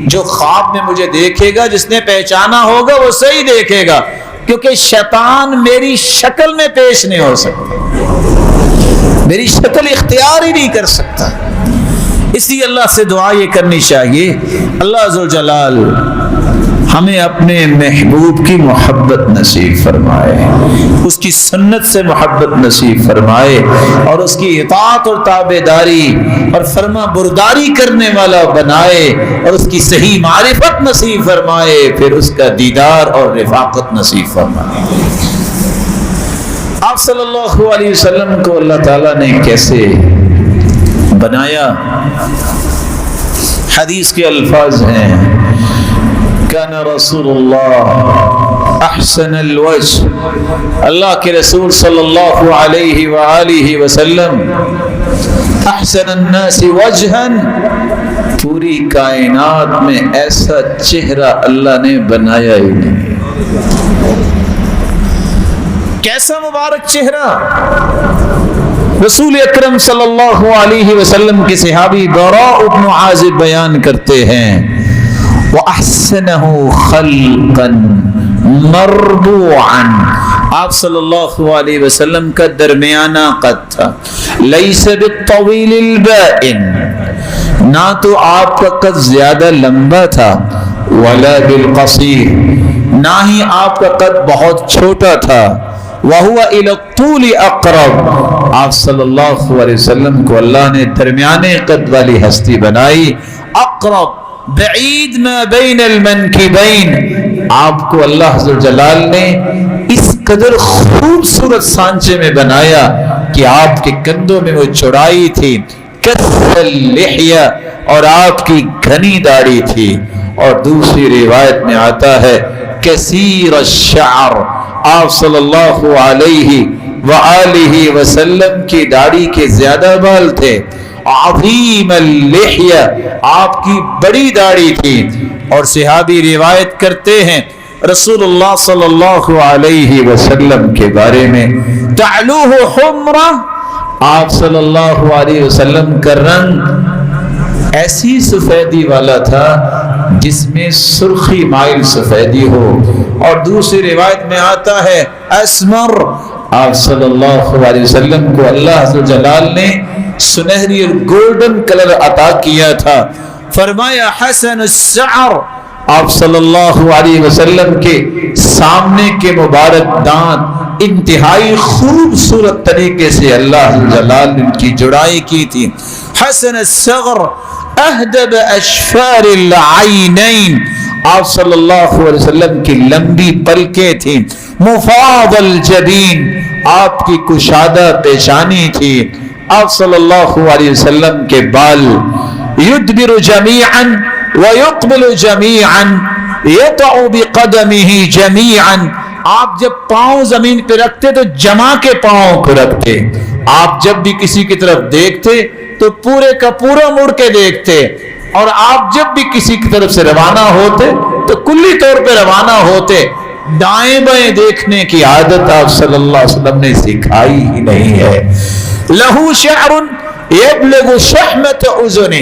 جو خواب میں مجھے دیکھے گا جس نے پہچانا ہوگا وہ صحیح دیکھے گا، کیونکہ شیطان میری شکل میں پیش نہیں ہو سکتا، میری شکل اختیار ہی نہیں کر سکتا۔ اس لیے اللہ سے دعا یہ کرنی چاہیے اللہ ذو الجلال ہمیں اپنے محبوب کی محبت نصیب فرمائے، اس کی سنت سے محبت نصیب فرمائے، اور اس کی اطاعت اور تابعداری اور فرما برداری کرنے والا بنائے، اور اس کی صحیح معرفت نصیب فرمائے، پھر اس کا دیدار اور رفاقت نصیب فرمائے۔ آپ صلی اللہ علیہ وسلم کو اللہ تعالیٰ نے کیسے بنایا؟ حدیث کے الفاظ ہیں کان رسول اللہ احسن الوجه، اللہ کے رسول صلی اللہ علیہ وآلہ وسلم احسن الناس وجہا، پوری کائنات میں ایسا چہرہ اللہ نے بنایا ہی نہیں۔ کیسا مبارک چہرہ؟ رسول اکرم صلی اللہ علیہ وسلم کے صحابی براء بن عازب بیان کرتے ہیں وَأَحْسَنَهُ خَلْقًا مَرْبُوعًا، آپ صلی اللہ علیہ وسلم کا درمیانہ قد تھا، لَيْسَ بِالطَّوِيلِ الْبَائِنِ، نہ تو آپ کا قد زیادہ لمبا تھا ولا بالقصیر، نہ ہی آپ کا قد بہت چھوٹا تھا، وَهُوَ إِلَى الطُّولِ أَقْرَبُ، آپ صلی اللہ علیہ وسلم کو اللہ نے درمیانے قد والی ہستی بنائی، اقرب بعید ما بین المنکبین، آپ کو اللہ عز جلال نے اس قدر خوبصورت سانچے میں بنایا کہ آپ کے کندھوں میں وہ چوڑائی تھی، کث اللحیہ، اور آپ کی گھنی داڑھی تھی، اور دوسری روایت میں آتا ہے کثیر الشعر، آپ صلی اللہ علیہ وآلہ وسلم کی داڑھی کے زیادہ بال تھے، عظیم اللحیہ، آپ کی بڑی داڑھی تھی، اور صحابی روایت کرتے ہیں رسول اللہ صلی اللہ علیہ وسلم کے بارے میں، تعلوہ حمرہ، آپ صلی اللہ علیہ وسلم کا رنگ ایسی سفیدی والا تھا جس میں سرخی مائل سفیدی ہو، اور دوسری روایت میں آتا ہے اسمر، آپ صلی اللہ علیہ وسلم کو اللہ عز و جلال نے سنہری اور گولڈن کلر عطا کیا تھا، فرمایا حسن الشعر، آپ صلی اللہ علیہ وسلم کے سامنے کے مبارک دانت انتہائی خوبصورت طریقے سے اللہ عز و جلال نے ان کی جڑائی کی تھی، حسن الصغر اہدب اشفار العینین، آپ صلی اللہ علیہ وسلم کی لمبی پلکیں تھیں، مفاض الجبین، آپ کی کشادہ پیشانی تھی، آپ صلی اللہ علیہ وسلم کے بال یدبر جمیعا ویقبل جمیعا یطع بقدمہ جمیعا، آپ جب پاؤں زمین پہ رکھتے تو جما کے پاؤں کو رکھتے، آپ جب بھی کسی کی طرف دیکھتے تو پورے کا پورا مڑ کے دیکھتے، اور آپ جب بھی کسی کی طرف سے روانہ ہوتے تو کلی طور پہ روانہ ہوتے، دائیں بائیں دیکھنے کی عادت آپ صلی اللہ علیہ وسلم نے سکھائی ہی نہیں ہے۔ لہو شعر یبلغ شحمت اذن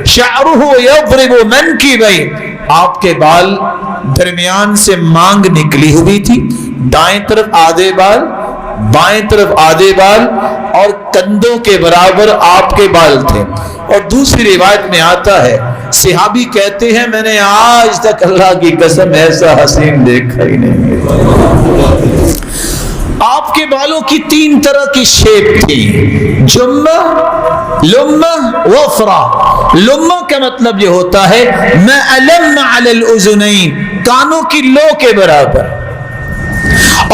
شعرہ یضرب منکبین، آپ کے بال درمیان سے مانگ نکلی ہوئی تھی، دائیں طرف آدھے بال، بائیں طرف آدھے بال، اور کندھوں کے برابر آپ کے بال تھے، اور دوسری روایت میں آتا ہے صحابی کہتے ہیں میں نے آج تک اللہ کی قسم ایسا حسین دیکھا ہی نہیں، آپ کے بالوں کی 3 طرح کی شیپ تھی، جمہ، لمہ، وفرہ۔ لمہ کا مطلب یہ ہوتا ہے ما علم علی الاذنین، کانوں کی لو کے برابر،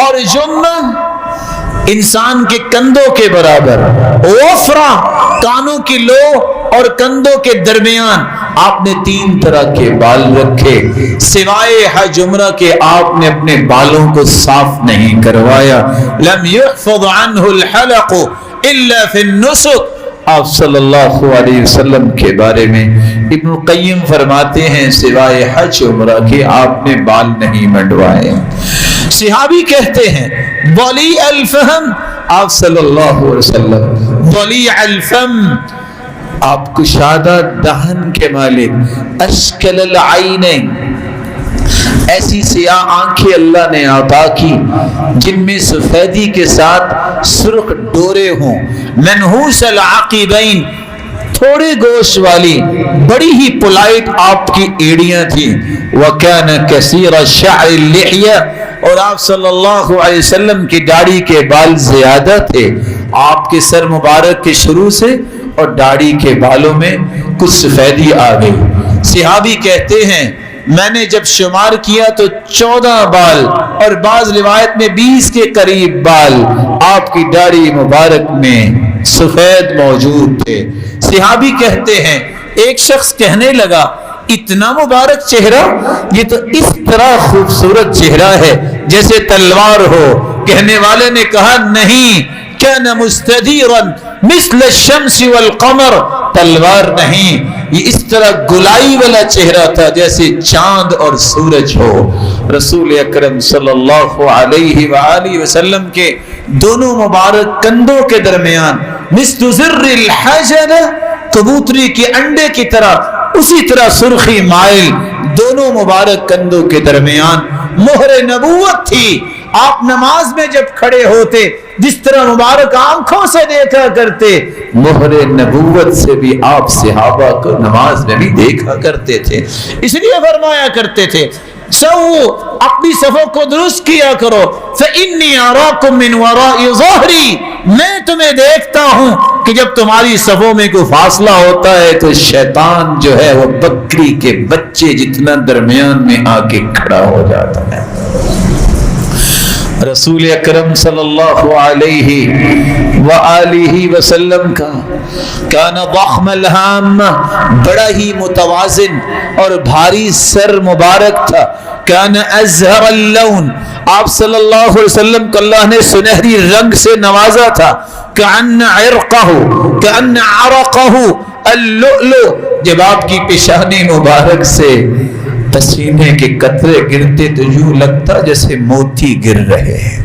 اور جمہ انسان کے کندھوں کے برابر، وفرہ کانوں کی لو اور کندھوں کے درمیان، آپ نے 3 طرح کے بال رکھے، سوائے حج عمرہ کے آپ نے اپنے بالوں کو صاف نہیں کروایا، لم يحفظ عنہ الحلق الا فی النسک، آپ صلی اللہ علیہ وسلم کے بارے میں ابن القیم فرماتے ہیں سوائے حج عمرہ کے آپ نے بال نہیں منڈوائے۔ صحابی کہتے ہیں ولی الفہم، آپ صلی اللہ علیہ وسلم ولی الفم، آپ کشادہ دہن کے مالک، اشکل العینین، ایسی سیاہ آنکھیں اللہ نے عطا کی جن میں سفیدی کے ساتھ سرخ ڈورے ہوں، منحوس العقبین، تھوڑے گوشت والی، بڑی ہی پولائٹ آپ کی ایڑیاں تھیں، وَكَانَ كَثِيرَ الشَّعْرِ اللِّحْيَةِ، اور آپ صلی اللہ علیہ وسلم کی داڑھی کے بال زیادہ تھے، آپ کے سر مبارک کے شروع سے اور داڑھی کے بالوں میں کچھ سفیدی آ گئی۔ صحابی کہتے ہیں میں نے جب شمار کیا تو 14 بال اور بعض روایت میں 20 کے قریب بال آپ کی داڑھی مبارک میں سفید موجود تھے۔ صحابی کہتے ہیں ایک شخص کہنے لگا اتنا مبارک چہرہ، یہ تو اس طرح خوبصورت چہرہ ہے جیسے تلوار ہو۔ کہنے والے نے کہا نہیں، كان مستديرا مثل الشمس والقمر، تلوار نہیں، یہ اس طرح گلائی والا چہرہ تھا جیسے چاند اور سورج ہو۔ رسول اکرم صلی اللہ علیہ وآلہ وسلم کے دونوں مبارک کندھوں کے درمیان مثل زر الحجر، کبوتری کے انڈے کی طرح اسی طرح سرخی مائل دونوں مبارک کندھوں کے درمیان مہر نبوت تھی۔ آپ نماز میں جب کھڑے ہوتے جس طرح مبارک آنکھوں سے دیکھا کرتے، مہر نبوت سے بھی آپ صحابہ کو نماز میں بھی دیکھا کرتے تھے۔ اس لیے فرمایا کرتے تھے سو اپنی صفوں کو درست کیا کرو، فإنی اراکم من وراء ظہری، میں تمہیں دیکھتا ہوں کہ جب تمہاری صفوں میں کوئی فاصلہ ہوتا ہے تو شیطان جو ہے وہ بکری کے بچے جتنا درمیان میں آ کے کھڑا ہو جاتا ہے۔ رسول اکرم صلی اللہ علیہ وآلہ وسلم کا کان ضخم الہام، بڑا ہی متوازن اور بھاری سر مبارک تھا، کان ازہر اللون، آپ صلی اللہ علیہ وسلم کو اللہ نے سنہری رنگ سے نوازا تھا، کأن عرقہ اللؤلؤ، جب آپ کی پیشانی مبارک سے پسینے کے قطرے گرتے تو یوں لگتا جیسے موتی گر رہے ہیں۔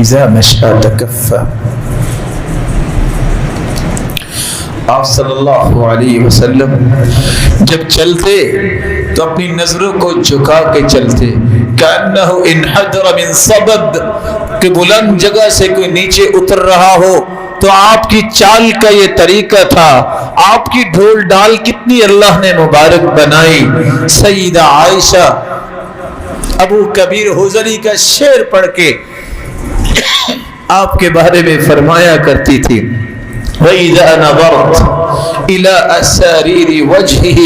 اذا مشى تکفى، آپ صلی اللہ علیہ وسلم جب چلتے تو اپنی نظروں کو جھکا کے چلتے، کأنہ انحدر من صبب، کہ بلند جگہ سے کوئی نیچے اتر رہا ہو تو آپ کی چال کا یہ طریقہ تھا، آپ کی ڈھول ڈال کتنی اللہ نے مبارک بنائی۔ سیدہ عائشہ ابو کبیر حزنی کا شعر پڑھ کے آپ کے بارے میں فرمایا کرتی تھی، وَإِذَا نَظَرْتْ إِلَىٰ أَسَارِيرِ وَجْهِهِ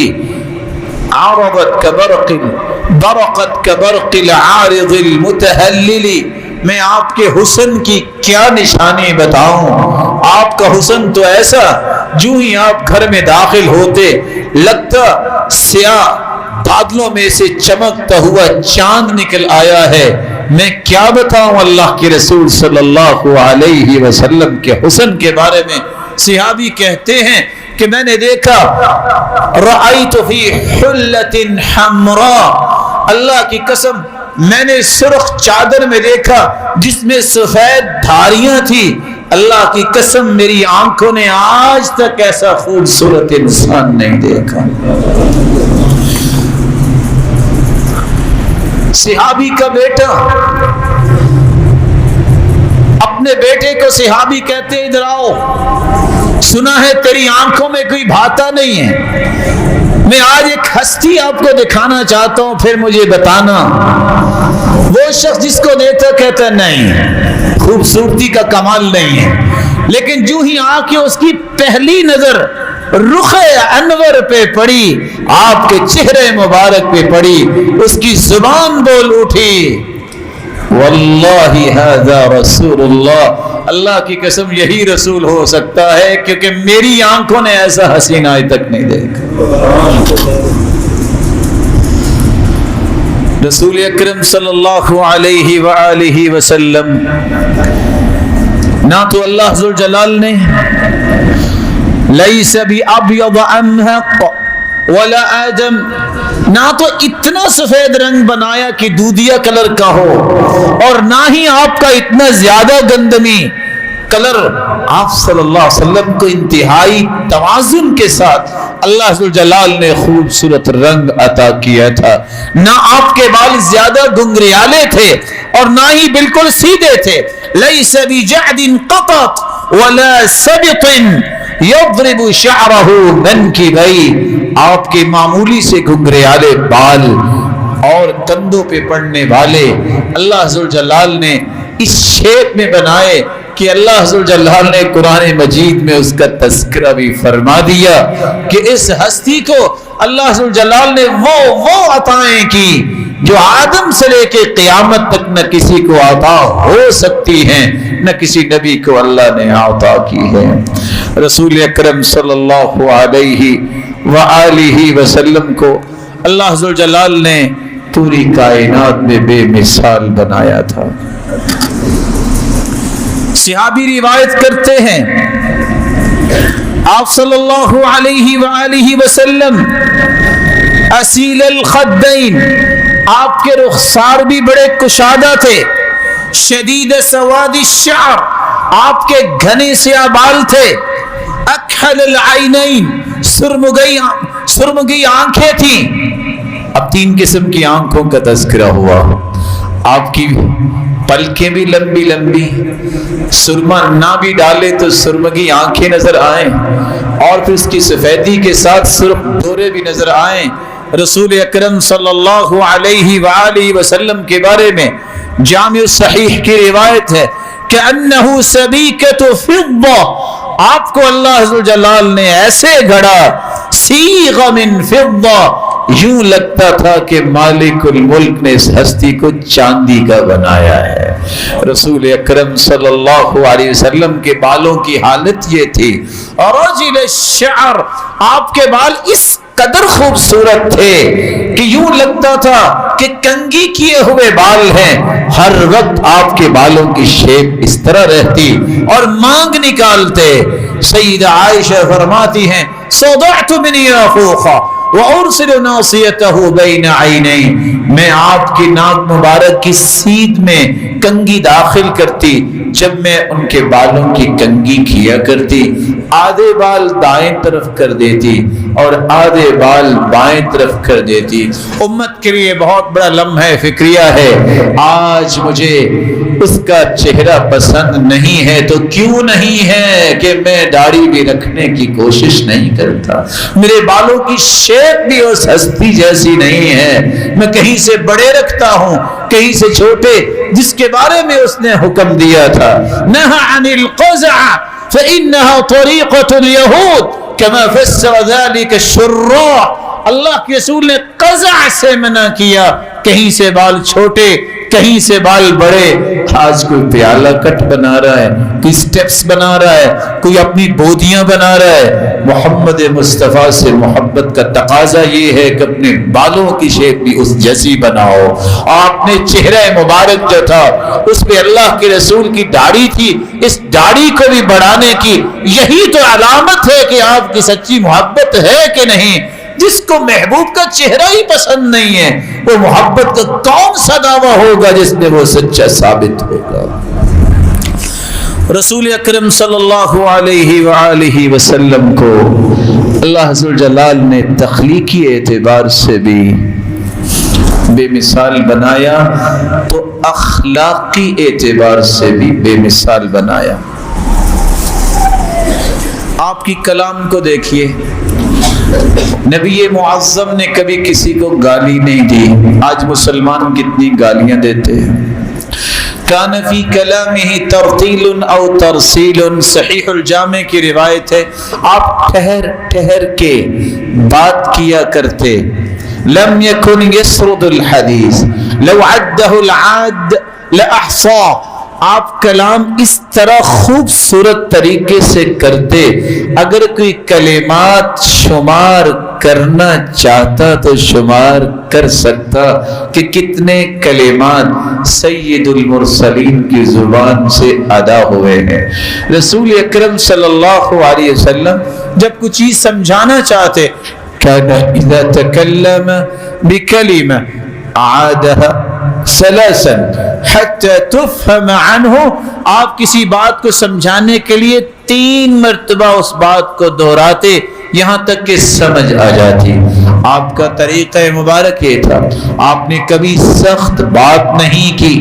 عَرَضَتْ كَبَرْقٍ بَرَقَتْ كَبَرْقِ الْعَارِضِ الْمُتَهَلِّلِ، میں آپ کے حسن کی کیا نشانی بتاؤں، آپ کا حسن تو ایسا جو ہی آپ گھر میں داخل ہوتے لگتا سیاہ بادلوں میں سے چمکتا ہوا چاند نکل آیا ہے۔ میں کیا بتاؤں اللہ کے رسول صلی اللہ علیہ وسلم کے حسن کے بارے میں۔ صحابی کہتے ہیں کہ میں نے دیکھا رأیت فی حلۃ حمراء، اللہ کی قسم میں نے سرخ چادر میں دیکھا جس میں سفید دھاریاں تھی، اللہ کی قسم میری آنکھوں نے آج تک ایسا خوبصورت انسان نہیں دیکھا۔ صحابی کا بیٹا اپنے بیٹے کو صحابی کہتے ادھر آؤ، سنا ہے تیری آنکھوں میں کوئی بھاتا نہیں ہے، میں آج ایک ہستی آپ کو دکھانا چاہتا ہوں، پھر مجھے بتانا۔ وہ شخص جس کو دیتا کہتا نہیں، خوبصورتی کا کمال نہیں ہے، لیکن جو ہی آنکھیں اس کی پہلی نظر رخ انور پہ پڑی، آپ کے چہرے مبارک پہ پڑی، اس کی زبان بول اٹھی واللہ ھذا رسول اللہ، اللہ کی قسم یہی رسول ہو سکتا ہے کیونکہ میری آنکھوں نے ایسا حسین آج تک نہیں دیکھا۔ رسول اکرم صلی اللہ علیہ وآلہ وسلم نہ تو اللہ ذوالجلال نے لیس بأبیض امحق ولا آدم، نہ تو اتنا سفید رنگ بنایا کہ دودھیا کلر کا ہو اور نہ ہی آپ کا اتنا زیادہ گندمی کلر، آپ صلی اللہ علیہ وسلم کو انتہائی توازن کے ساتھ اللہ ذوالجلال نے خوبصورت رنگ عطا کیا تھا۔ نہ آپ کے بال زیادہ گنگریالے تھے اور نہ ہی بالکل سیدھے تھے، لیس بجعد قطط ولا سبط یضرب شعرہ منکبیہ، آپ کے معمولی سے گنگریالے بال اور کندھوں پہ پڑنے والے اللہ ذوالجلال نے اس شیپ میں بنائے کہ اللہ ذوالجلال نے قرآن مجید میں اس کا تذکرہ بھی فرما دیا کہ اس ہستی کو اللہ ذوالجلال نے وہ عطائیں کی جو آدم سے لے کے قیامت تک نہ کسی کو عطا ہو سکتی ہیں، نہ کسی نبی کو اللہ نے عطا کی ہے۔ رسول اکرم صلی اللہ علیہ وآلہ وسلم کو اللہ ذوالجلال نے پوری کائنات میں بے مثال بنایا تھا۔ صحابی روایت کرتے ہیں آپ صلی اللہ علیہ وآلہ وسلم اصیل الخدین، آپ کے رخسار بھی بڑے کشادہ تھے، شدید سواد الشعر، آپ کے گھنے سیاہ بال تھے، اکحل العینین، سرمگئی آنکھیں تھیں۔ اب تین قسم کی آنکھوں کا تذکرہ ہوا، آپ کی پلکیں بھی لمبی لمبی، سرما نہ بھی ڈالے تو سرمگی آنکھیں نظر آئیں، اور پھر اس کی سفیدی کے ساتھ سرخ دورے بھی نظر آئیں۔ رسول اکرم صلی اللہ علیہ وآلہ وسلم کے بارے میں جامع صحیح کی روایت ہے کہ انہ سبیکۃ فضہ، آپ کو اللہ عز و جلال نے ایسے گھڑا، سیغ من فضہ، یوں لگتا تھا کہ مالک الملک نے اس ہستی کو چاندی کا بنایا ہے۔ رسول اکرم صلی اللہ علیہ وسلم کے بالوں کی حالت یہ تھی، رجل الشعر، آپ کے بال اس قدر خوبصورت تھے کہ یوں لگتا تھا کہ کنگھی کیے ہوئے بال ہیں، ہر وقت آپ کے بالوں کی شیپ اس طرح رہتی اور مانگ نکالتے۔ سیدہ عائشہ فرماتی ہیں صدعت من یافوخا وارسل ناصیتہ بین عینی، میں آپ کی ناک مبارک کی سیدھ میں کنگھی داخل کرتی جب میں ان کے بالوں کی کنگھی کیا کرتی، آدھے بال دائیں طرف کر دیتی اور آدھے بال بائیں طرف کر دیتی۔ امت کے لیے بہت بڑا لمحہ فکریہ ہے، آج مجھے اس کا چہرہ پسند نہیں ہے تو کیوں نہیں ہے کہ میں داڑھی بھی رکھنے کی کوشش نہیں کرتا، میرے بالوں کی شیپ بھی اس ہستی جیسی نہیں ہے، میں کہیں سے بڑے رکھتا ہوں کہیں سے چھوٹے، جس کے بارے میں اس نے حکم دیا تھا نہى عن القزع فإنها طريقة اليهود كما فسر ذلك الشراح، اللہ کے رسول نے قزع سے منع کیا، کہیں سے بال چھوٹے کہیں سے بال بڑے۔ آج کوئی پیالہ کٹ بنا رہا ہے، کوئی سٹیپس بنا رہا ہے، کوئی اپنی بودیاں بنا رہا ہے۔ محمد مصطفیٰ سے محبت کا تقاضا یہ ہے کہ اپنے بالوں کی شیپ بھی اس جیسی بناؤ۔ آپ نے چہرہ مبارک جو تھا اس پہ اللہ کے رسول کی داڑھی تھی، اس داڑھی کو بھی بڑھانے کی یہی تو علامت ہے کہ آپ کی سچی محبت ہے کہ نہیں۔ جس کو محبوب کا چہرہ ہی پسند نہیں ہے، وہ محبت کا کون سا دعویٰ ہوگا جس میں وہ سچا ثابت ہوگا۔ رسول اکرم صلی اللہ علیہ وآلہ وسلم کو اللہ عز و جلال نے تخلیقی اعتبار سے بھی بے مثال بنایا تو اخلاقی اعتبار سے بھی بے مثال بنایا۔ آپ کی کلام کو دیکھیے، نبی معظم نے کبھی کسی کو گالی نہیں دی، آج مسلمان کتنی گالیاں دیتے ہیں۔ کان فی کلامہ ترتیل او ترسیل، صحیح الجامع کی روایت ہے آپ ٹھہر ٹھہر کے بات کیا کرتے۔ لم یکن یسرد الحدیث لو عدہ العاد لاحصاہ، آپ کلام اس طرح خوبصورت طریقے سے کرتے، اگر کوئی کلمات شمار کرنا چاہتا تو شمار کر سکتا کہ کتنے کلمات سید المرسلین کی زبان سے ادا ہوئے ہیں۔ رسول اکرم صلی اللہ علیہ وسلم جب کچھ چیز سمجھانا چاہتے، كان اذا تكلم بكلمة عادها ثلاثا حتى تفهم عنه، آپ کسی بات کو سمجھانے کے لیے 3 مرتبہ اس بات کو دہراتے یہاں تک کہ سمجھ آ جاتی۔ آپ کا طریقہ مبارک یہ تھا، آپ نے کبھی سخت بات نہیں کی،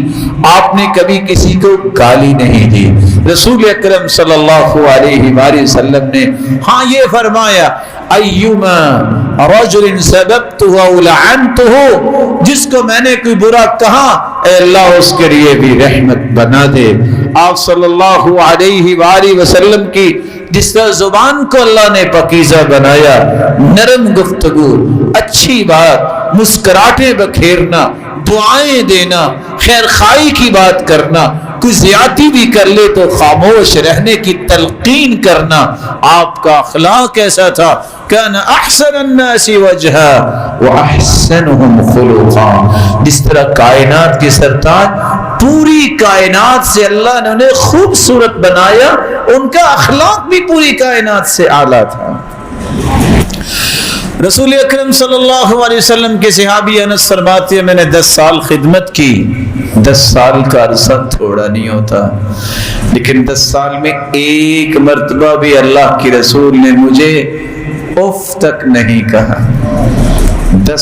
آپ نے کبھی کسی کو گالی نہیں دی۔ رسول اکرم صلی اللہ علیہ وآلہ وسلم نے ہاں یہ فرمایا ایما رجل سببته او لعنته، جس کو میں نے کوئی برا کہا اے اللہ اس کے لیے بھی رحمت بنا دے۔ آپ صلی اللہ علیہ وآلہ وسلم کی جس طرح زبان کو اللہ نے پاکیزہ بنایا، نرم گفتگو، اچھی بات، مسکراہٹیں بکھیرنا، دعائیں دینا، خیر خواہی کی بات کرنا، کوئی زیادتی بھی کر لے تو خاموش رہنے کی تلقین کرنا، آپ کا اخلاق کیسا تھا؟ کان احسن الناس وجہا واحسنهم خلقا، جس طرح کائنات کے سرتاج، پوری کائنات سے اللہ نے انہیں خوبصورت بنایا، ان کا اخلاق بھی پوری کائنات سے اعلیٰ تھا۔ رسول اکرم صلی اللہ علیہ وسلم کے صحابی انس فرماتے ہیں میں نے 10 سال خدمت کی۔ 10 سال کا عرصہ تھوڑا نہیں ہوتا، لیکن 10 سال میں ایک مرتبہ بھی اللہ کے رسول نے مجھے اف تک نہیں کہا۔ 10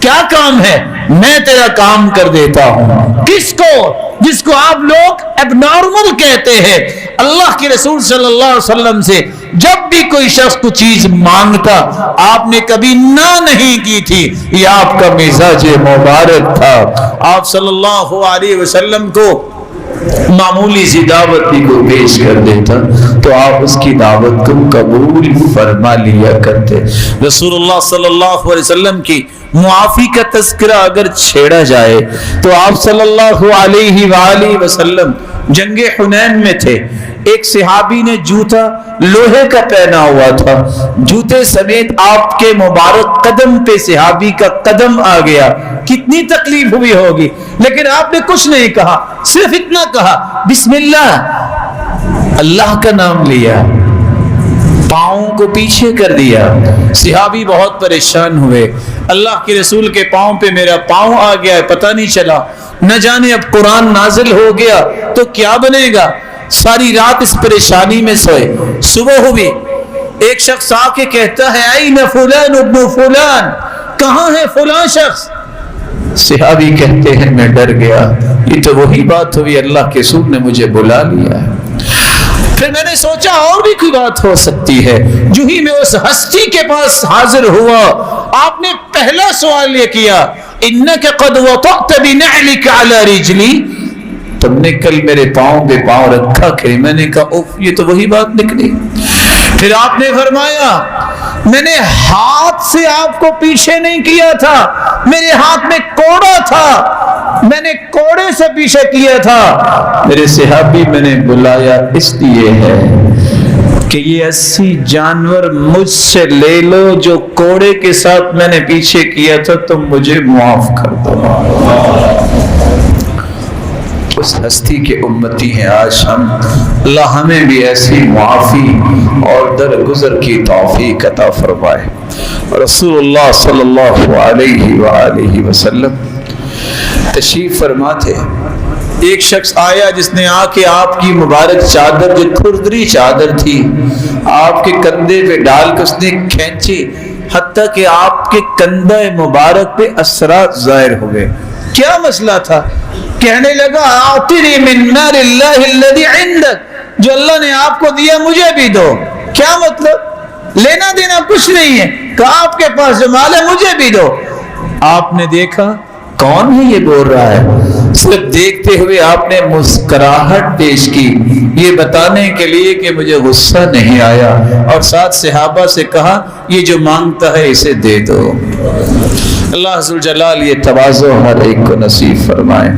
کیا کام ہے؟ میں تیرا کام کر دیتا ہوں۔ کس کو؟ جس کو آپ لوگ اب نارمل کہتے ہیں۔ اللہ کے رسول صلی اللہ علیہ وسلم سے جب بھی کوئی شخص کو چیز مانگتا آپ نے کبھی نہ نہیں کی تھی، یہ آپ کا مزاج مبارک تھا۔ آپ صلی اللہ علیہ وسلم کو معمولی سی دعوت بھی کو پیش کر دیتا تو آپ اس کی دعوت کو قبول فرما لیا کرتے۔ رسول اللہ صلی اللہ علیہ وسلم کی معافی کا تذکرہ اگر چھیڑا جائے تو آپ صلی اللہ علیہ وآلہ وسلم جنگ حنین میں تھے، ایک صحابی نے جوتا لوہے کا پہنا ہوا تھا، جوتے سمیت آپ کے مبارک قدم پہ صحابی کا قدم آ گیا، کتنی تکلیف ہوئی ہوگی، لیکن آپ نے کچھ نہیں کہا، صرف اتنا کہا بسم اللہ، اللہ کا نام لیا، پاؤں کو پیچھے کر دیا۔ صحابی بہت پریشان ہوئے، اللہ کے رسول کے پاؤں پہ میرا پاؤں آ گیا ہے، پتہ نہیں چلا، نہ جانے اب قرآن نازل ہو گیا تو کیا بنے گا۔ ساری رات اس پریشانی میں سوئے، صبح ہوئی، ایک شخص آ کے کہتا ہے این فلان ابن فلان، کہاں ہے فلاں شخص؟ صحابی کہتے ہیں میں ڈر گیا، یہ تو وہی بات ہوئی اللہ کے رسول نے مجھے بلا لیا ہے۔ پھر میں نے سوچا اور بھی کوئی بات ہو سکتی ہے، جو ہی میں اس ہستی کے پاس حاضر ہوا آپ نے پہلا سوال یہ کیا انک قد وطأت بنعلک علی رجلی، تم نے کل میرے پاؤں پہ پاؤں رکھا کہ میں نے کہا اوف یہ تو وہی بات نکلی۔ پھر آپ نے فرمایا میں نے ہاتھ سے آپ کو پیچھے نہیں کیا تھا، میرے ہاتھ میں کوڑا تھا، میں نے کوڑے سے پیچھے کیا تھا۔ میرے صحابی میں نے بلایا اس لیے ہے کہ یہ 80 جانور مجھ سے لے لو جو کوڑے کے ساتھ میں نے پیچھے کیا تھا، تم مجھے معاف کر دو۔ اس ہستی کے امتی ہیں آج ہم، اللہ ہمیں بھی ایسی معافی اور درگزر کی توفیق عطا فرمائے۔ رسول اللہ صلی اللہ علیہ وآلہ وسلم تشریف فرما تھے، ایک شخص آیا جس نے آ کے آپ کی مبارک چادر جو کھردری چادر تھی آپ کے کندھے پہ ڈال کے اس نے کھینچی، حتیٰ کہ آپ کے کندھے مبارک پہ اثرات ظاہر ہوئے۔ کیا مسئلہ تھا؟ کہنے لگا اعطنی من نار اللہ الذی عندک، جو اللہ نے آپ کو دیا مجھے بھی دو۔ کیا مطلب؟ لینا دینا کچھ نہیں ہے، کہا آپ کے پاس جو مال ہے مجھے بھی دو۔ آپ نے دیکھا کون ہے یہ بول رہا ہے، صرف دیکھتے ہوئے آپ نے مسکراہٹ پیش کی یہ بتانے کے لیے کہ مجھے غصہ نہیں آیا، اور ساتھ صحابہ سے کہا یہ جو مانگتا ہے اسے دے دو۔ اللہ ذوالجلال یہ تواضع ہر ایک کو نصیب فرمائے۔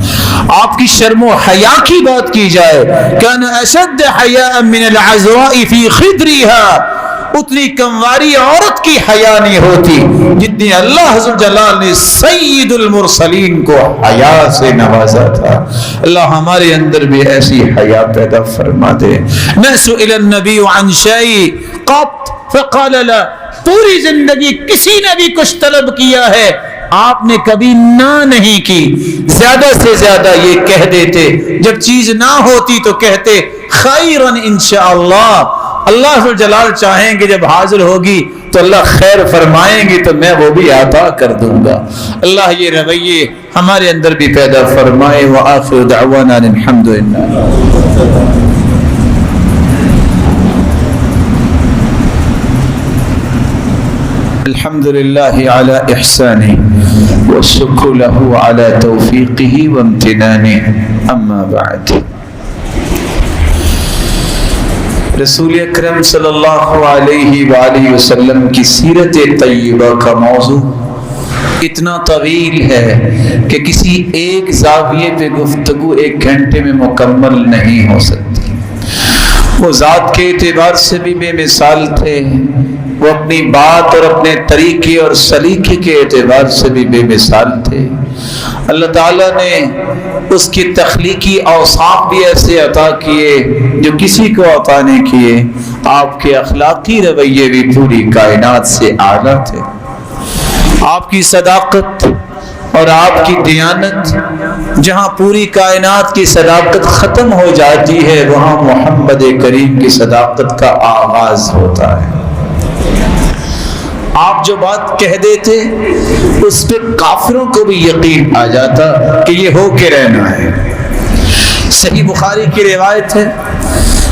آپ کی شرم و حیا کی بات کی جائے، کان اشد حیاء من العذراء فی خدرها، اتنی کمواری عورت کی حیا نہیں ہوتی جتنی اللہ ذوالجلال نے سید المرسلین کو حیا سے نوازا تھا۔ اللہ ہمارے اندر بھی ایسی حیا پیدا فرما دے۔ نہ سئل النبی عن شیء قط فقال لا، پوری زندگی کسی نے بھی کچھ طلب کیا ہے آپ نے کبھی نہ نہیں کی، زیادہ سے زیادہ یہ کہہ دیتے، جب چیز نہ ہوتی تو کہتے خیرن انشاءاللہ، اللہ جلال چاہیں گے جب حاضر ہوگی تو اللہ خیر فرمائیں گے تو میں وہ بھی عطا کر دوں گا۔ اللہ یہ رویے ہمارے اندر بھی پیدا فرمائے۔ وآخر دعوانا الحمدللہ۔ الحمد لله على إحسانه والشكر له على توفيقه وامتنانه، أما بعد۔ رسول اکرم صلی اللہ علیہ وآلہ وسلم کی سیرت طیبہ کا موضوع اتنا طویل ہے کہ کسی ایک زاویے پہ گفتگو 1 گھنٹے میں مکمل نہیں ہو سکتی۔ وہ ذات کے اعتبار سے بھی بے مثال تھے، وہ اپنی بات اور اپنے طریقے اور سلیقے کے اعتبار سے بھی بے مثال تھے۔ اللہ تعالیٰ نے اس کی تخلیقی اوصاف بھی ایسے عطا کیے جو کسی کو عطا نہیں کیے۔ آپ کے اخلاقی رویے بھی پوری کائنات سے اعلیٰ تھے۔ آپ کی صداقت اور آپ کی دیانت، جہاں پوری کائنات کی صداقت ختم ہو جاتی ہے وہاں محمد کریم کی صداقت کا آغاز ہوتا ہے۔ آپ جو بات کہہ دیتے اس پہ کافروں کو بھی یقین آ جاتا کہ یہ ہو کے رہنا ہے۔ صحیح بخاری کی روایت ہے،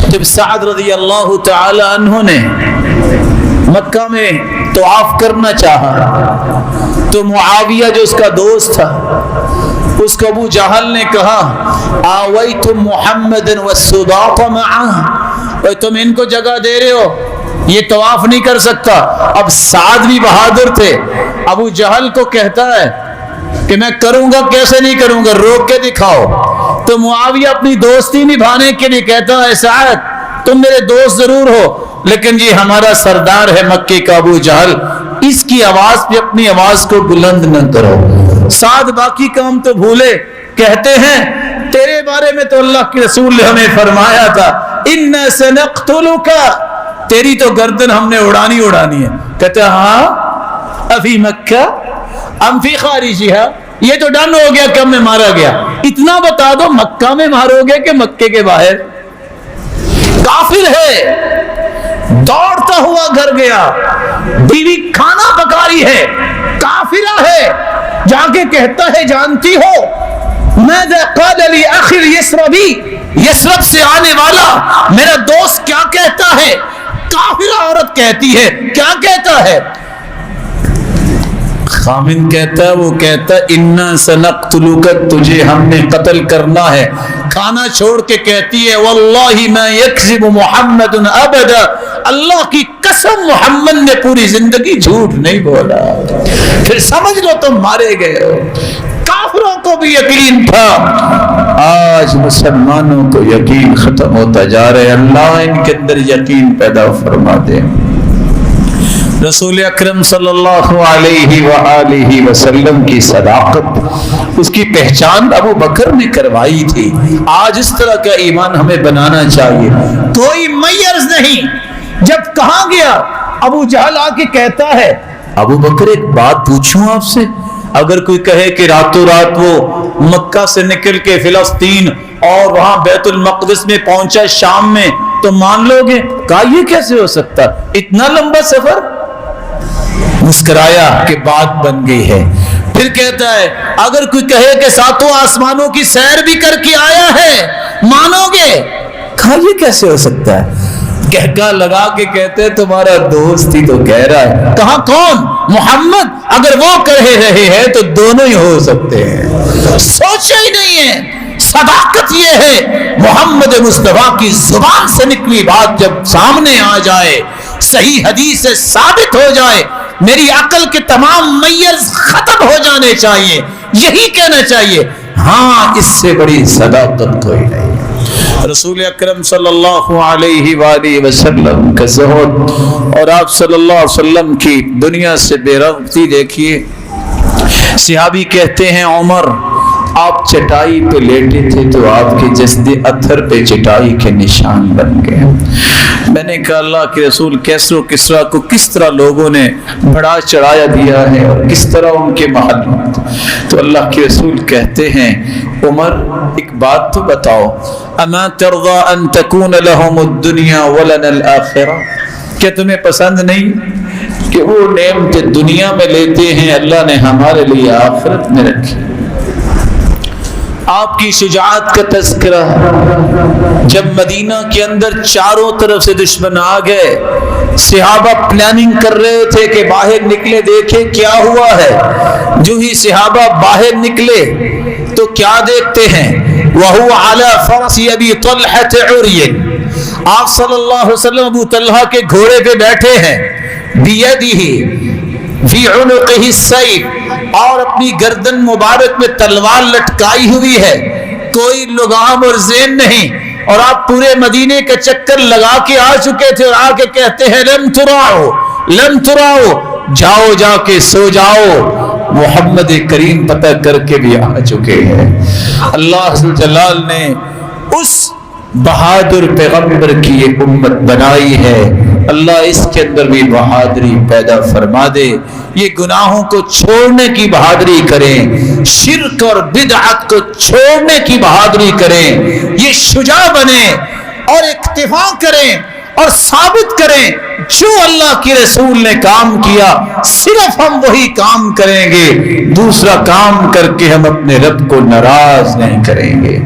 جب سعد رضی اللہ تعالی عنہ نے مکہ میں طواف کرنا چاہا تو معاویہ جو اس کا دوست تھا، اس کو ابو جہل نے کہا آویتم محمد والصداق معہ، تم ان کو جگہ دے رہے ہو، یہ طواف نہیں کر سکتا۔ اب سعد بھی بہادر تھے، ابو جہل کو کہتا ہے کہ میں کروں گا، کیسے نہیں کروں گا، روک کے دکھاؤ۔ تو معاویہ اپنی دوستی نبھانے کے لیے کہتا ہے سعد تم میرے دوست ضرور ہو لیکن یہ ہمارا سردار ہے مکے کا ابو جہل، اس کی آواز پہ اپنی آواز کو بلند نہ کرو۔ سعد باقی کام تو بھولے، کہتے ہیں تیرے بارے میں تو اللہ کے رسول نے ہمیں فرمایا تھا اِنَّا سَنَقْتُلُكَ، تیری تو گردن ہم نے اڑانی ہے۔ کہتے ہیں ہاں افی مکہ ام فی خارجہا، یہ تو ڈن ہو گیا کہ ہم میں مارا گیا، اتنا بتا دو مکہ میں مارو گے کہ مکے کے باہر؟ کافر ہے، دوڑتا ہوا گھر گیا، بیوی کھانا پکا رہی ہے، کافرہ ہے، جا کے کہتا ہے جانتی ہو ماذا قال لي اخي اليسربي، یسرب سے آنے والا میرا دوست کیا کہتا ہے؟ کافرہ عورت کہتی ہے، کیا کہتا ہے؟ خامن کہتا ہے، وہ کہتا ہے اِنَّا سَنَقْتُلُكَ، تجھے ہم نے قتل کرنا ہے۔ کھانا چھوڑ کے کہتی ہے واللہ ما یکذب محمد ابدا، اللہ کی قسم محمد نے پوری زندگی جھوٹ نہیں بولا۔ پھر سمجھ لو تم مارے گئے ہو۔ کافروں کو بھی یقین تھا، آج مسلمانوں کو یقین ختم ہوتا جا رہا ہے۔ اللہ ان کے اندر یقین پیدا فرما دے۔ رسول اکرم صلی اللہ علیہ وآلہ وسلم کی صداقت، اس کی پہچان ابو بکر نے کروائی تھی۔ آج اس طرح کا ایمان ہمیں بنانا چاہیے، کوئی میرز نہیں۔ جب کہاں گیا ابو جہل آ کے کہتا ہے ابو بکر ایک بات پوچھوں آپ سے، اگر کوئی کہے کہ راتوں رات وہ مکہ سے نکل کے فلسطین اور وہاں بیت المقدس میں پہنچا شام میں تو مان لو گے؟ کہا یہ کیسے ہو سکتا، اتنا لمبا سفر؟ مسکرایا کہ بات بن گئی ہے۔ پھر کہتا ہے اگر کوئی کہے کہ ساتوں آسمانوں کی سیر بھی کر کے آیا ہے مانو گے؟ کہا یہ کیسے ہو سکتا ہے؟ کہکا لگا کے کہتے ہیں تمہارا دوست ہی تو کہہ رہا ہے۔ کہا کون؟ محمد، اگر وہ کہہ رہے ہیں تو دونوں ہی ہو سکتے ہیں۔ سوچا ہی نہیں ہے۔ صداقت یہ ہے محمد مصطفیٰ کی زبان سے نکلی بات جب سامنے آ جائے، صحیح حدیث سے ثابت ہو جائے، میری عقل کے تمام میز ختم ہو جانے چاہیے، یہی کہنا چاہیے۔ ہاں اس سے بڑی صداقت کوئی نہیں۔ رسول اکرم صلی اللہ علیہ وآلہ وسلم کا زہد اور آپ صلی اللہ علیہ وسلم کی دنیا سے بے رغبتی دیکھیے۔ صحابی کہتے ہیں عمر آپ چٹائی پہ لیٹے تھے تو آپ کے جسد اتھر پہ چٹائی کے نشان بن گئے۔ میں نے کہا اللہ کے رسول کیسر و کسریٰ کو کس طرح لوگوں نے بڑا چڑھایا دیا ہے اور کس طرح ان کے محل، تو اللہ کے رسول کہتے ہیں عمر ایک بات تو بتاؤ، اما ترضى ان تكون لهم الدنيا ولنا الاخرہ، کیا تمہیں پسند نہیں کہ وہ نعمت دنیا میں لیتے ہیں اللہ نے ہمارے لیے آخرت میں رکھی؟ آپ کی شجاعت کا تذکرہ، جب مدینہ کے اندر چاروں طرف سے دشمن آ گئے، صحابہ پلاننگ کر رہے تھے کہ باہر نکلے دیکھیں کیا ہوا ہے۔ جو ہی صحابہ باہر نکلے تو کیا دیکھتے ہیں؟ وَهُوَ عَلَى فَرَسِ أَبِي طَلْحَةَ عُرْيٍ، آپ صلی اللہ علیہ وسلم ابو طلحہ کے گھوڑے پہ بیٹھے ہیں، بِيَدِهِ فی عنقہ السیف، اور اپنی گردن مبارک میں تلوار لٹکائی ہوئی ہے، کوئی لگام اور زین نہیں، اور آپ پورے مدینے کا چکر لگا کے آ چکے تھے اور آ کے کہتے ہیں لم تراؤ، جاؤ جا کے سو جاؤ، محمد کریم پتہ کر کے بھی آ چکے ہیں۔ اللہ جلال نے اس بہادر پیغمبر کی ایک امت بنائی ہے، اللہ اس کے اندر بھی بہادری پیدا فرما دے، یہ گناہوں کو چھوڑنے کی بہادری کریں، شرک اور بدعت کو چھوڑنے کی بہادری کریں، یہ شجاع بنیں اور اکتفا کریں اور ثابت کریں جو اللہ کے رسول نے کام کیا صرف ہم وہی کام کریں گے، دوسرا کام کر کے ہم اپنے رب کو ناراض نہیں کریں گے۔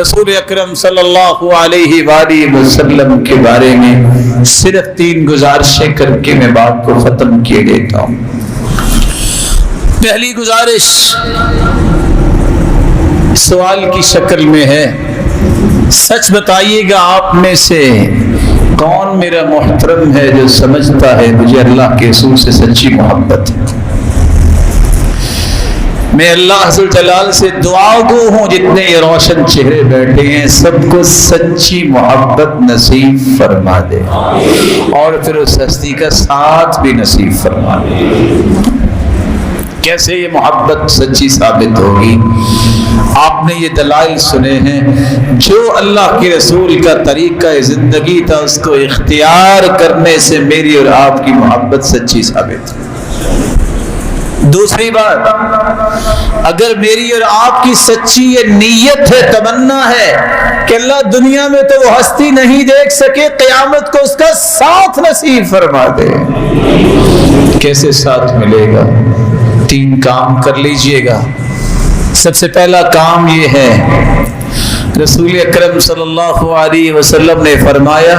رسول اکرم صلی اللہ علیہ وآلہ وسلم کے بارے میں صرف 3 گزارشیں کر کے میں بات کو ختم کیے دیتا ہوں۔ پہلی گزارش سوال کی شکل میں ہے، سچ بتائیے گا آپ میں سے کون میرا محترم ہے جو سمجھتا ہے مجھے اللہ کے رسول سے سچی محبت ہے؟ میں اللہ عز و جلال سے دعا گو ہوں جتنے یہ روشن چہرے بیٹھے ہیں سب کو سچی محبت نصیب فرما دے اور پھر اس ہستی کا ساتھ بھی نصیب فرما دے۔ کیسے یہ محبت سچی ثابت ہوگی؟ آپ نے یہ دلائل سنے ہیں، جو اللہ کے رسول کا طریقہ زندگی تھا اس کو اختیار کرنے سے میری اور آپ کی محبت سچی ثابت ہے۔ دوسری بات، اگر میری اور آپ کی سچی یہ نیت ہے، تمنا ہے کہ اللہ دنیا میں تو وہ ہستی نہیں دیکھ سکے، قیامت کو اس کا ساتھ نصیب فرما دے، کیسے ساتھ ملے گا؟ 3 کام کر لیجئے گا۔ سب سے پہلا کام یہ ہے، رسول اکرم صلی اللہ علیہ وسلم نے فرمایا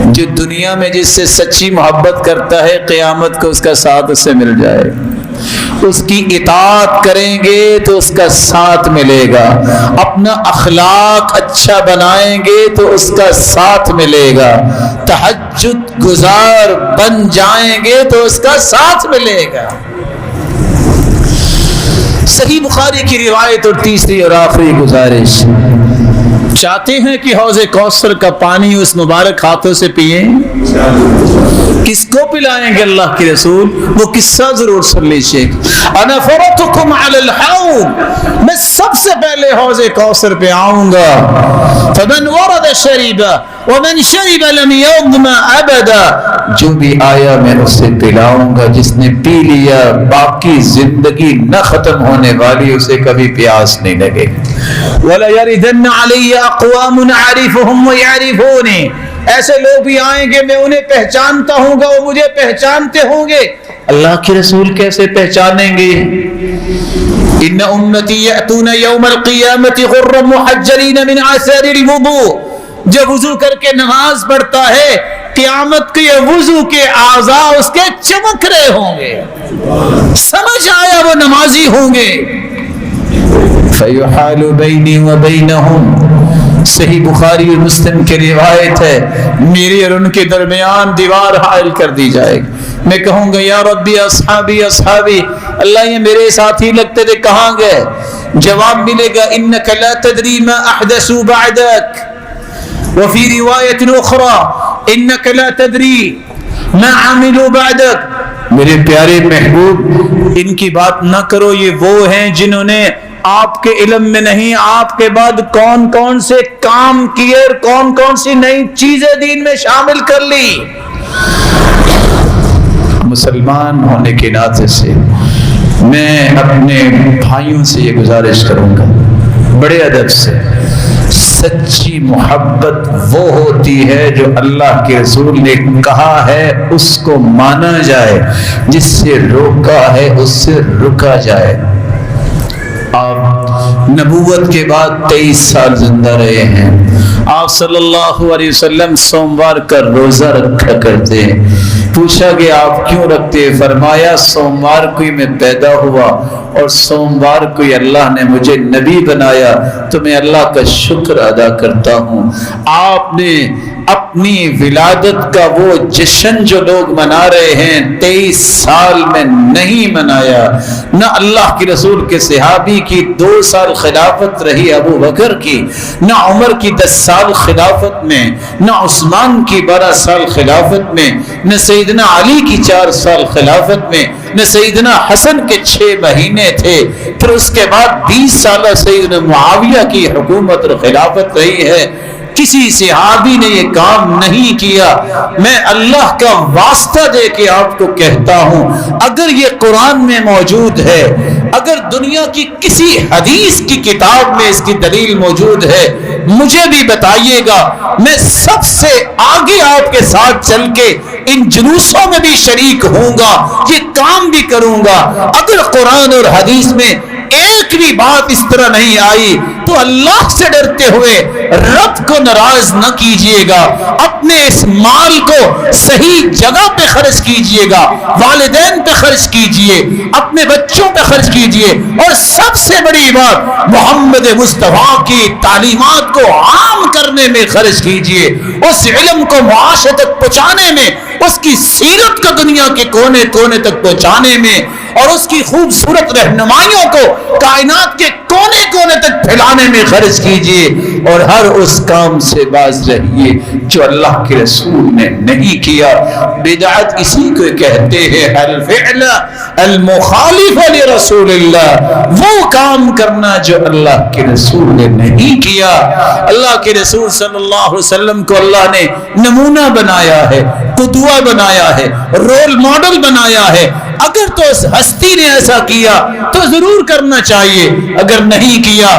جو دنیا میں جس سے سچی محبت کرتا ہے قیامت کو اس کا ساتھ اس سے مل جائے، اس کی اطاعت کریں گے تو اس کا ساتھ ملے گا، اپنا اخلاق اچھا بنائیں گے تو اس کا ساتھ ملے گا، تہجد گزار بن جائیں گے تو اس کا ساتھ ملے گا۔ صحیح بخاری کی روایت اور تیسری اور آخری گزارش، چاہتے ہیں کہ حوض کوثر کا پانی اس مبارک ہاتھوں سے پئیں؟ کس کو پلائیں گے اللہ کے رسول؟ وہ قصہ ضرور سن لیجیے۔ انا فرطکم علی الحوض، میں سب سے پہلے حوض کوثر پہ آؤں گا، فمن ورد شرب ومن شرب لم يظمأ ابدا، جو بھی آیا میں اسے پلاؤں گا، جس نے پی لیا باقی زندگی نہ ختم ہونے والی، اسے کبھی پیاس نہیں لگے۔ وَلَيَرِدَنَّ عَلَيَّ أَقْوَامٌ أَعْرِفُهُمْ وَيَعْرِفُونِ، ایسے لوگ بھی آئیں گے میں انہیں پہچانتا ہوں گا، وہ مجھے پہچانتے ہوں گے۔ اللہ کے رسول کیسے پہچانیں گے؟ ان امتی یأتون یوم القیامت غرا محجلین من اثر الوضوء، جب وضو کر کے نماز پڑھتا ہے قیامت کے یہ وضو کے اعضاء اس کے چمک رہے ہوں گے، سمجھ آیا وہ نمازی ہوں گے۔ فیحال بینی و بینہم، صحیح بخاری اور مسلم کی روایت ہے، میری اور ان کے درمیان دیوار حائل کر دی جائے گی۔ میں کہوں گا یا ربی اصحابی اصحابی، اللہ یہ میرے ساتھی لگتے تھے کہاں گئے؟ جواب ملے گا انک لا تدری ما احدثوا بعدک، وفی روایت اخرى انک لا تدری ما عملوا بعدک۔ میرے پیارے محبوب ان کی بات نہ کرو، یہ وہ ہیں جنہوں نے آپ کے علم میں نہیں آپ کے بعد کون کون سے کام کیے اور کون کون سی نئی چیزیں دین میں شامل کر لی۔ مسلمان ہونے کے ناطے سے میں اپنے بھائیوں سے یہ گزارش کروں گا بڑے ادب سے، سچی محبت وہ ہوتی ہے جو اللہ کے رسول نے کہا ہے اس کو مانا جائے، جس سے روکا ہے اس سے رکا جائے۔ آپ نبوت کے بعد 23 سال زندہ رہے ہیں، آپ صلی اللہ علیہ وسلم سوموار کا روزہ رکھا کرتے ہیں۔ پوچھا کہ آپ کیوں رکھتے؟ فرمایا سوموار کو ہی میں پیدا ہوا اور سوموار کو ہی اللہ نے مجھے نبی بنایا تو میں اللہ کا شکر ادا کرتا ہوں۔ آپ نے اپنی ولادت کا وہ جشن جو لوگ منا رہے ہیں 23 سال میں نہیں منایا، نہ اللہ کے رسول کے صحابی کی 2 سال خلافت رہی ابو بکر کی، نہ عمر کی 10 سال خلافت میں، نہ عثمان کی 12 سال خلافت میں، نہ سیدنا علی کی 4 سال خلافت میں، نہ سیدنا حسن کے 6 مہینے تھے، پھر اس کے بعد 20 سالہ سیدنا معاویہ کی حکومت اور خلافت رہی ہے۔ کسی صحابی نے یہ کام نہیں کیا۔ میں اللہ کا واسطہ دے کے آپ کو کہتا ہوں، اگر یہ قرآن میں موجود ہے، اگر دنیا کی کسی حدیث کی کتاب میں اس کی دلیل موجود ہے مجھے بھی بتائیے گا، میں سب سے آگے آپ کے ساتھ چل کے ان جلوسوں میں بھی شریک ہوں گا، یہ کام بھی کروں گا۔ اگر قرآن اور حدیث میں ایک بھی بات اس طرح نہیں آئی تو اللہ سے ڈرتے ہوئے رب کو ناراض نہ کیجئے گا، اپنے اس مال کو صحیح جگہ پہ خرچ کیجئے گا، والدین پہ خرچ کیجئے، اپنے بچوں پہ خرچ کیجئے، اور سب سے بڑی بات محمد مصطفیٰ کی تعلیمات کو عام کرنے میں خرچ کیجئے، اس علم کو معاشرے تک پہنچانے میں، اس کی سیرت کو دنیا کے کونے کونے تک پہنچانے میں، اور اس کی خوبصورت رہنمائیوں کو کائنات کے کونے کونے تک پھیلانے میں خرچ کیجئے، اور ہر اس کام سے باز رہیے جو اللہ کے رسول نے نہیں کیا۔ بدعت اسی کو کہتے ہیں الفعل المخالف لرسول اللہ، وہ کام کرنا جو اللہ کے رسول نے نہیں کیا۔ اللہ کے رسول صلی اللہ علیہ وسلم کو اللہ نے نمونہ بنایا ہے، قدوہ بنایا ہے، رول ماڈل بنایا ہے۔ اگر تو اس ہستی نے ایسا کیا تو ضرور کرنا چاہیے، اگر نہیں کیا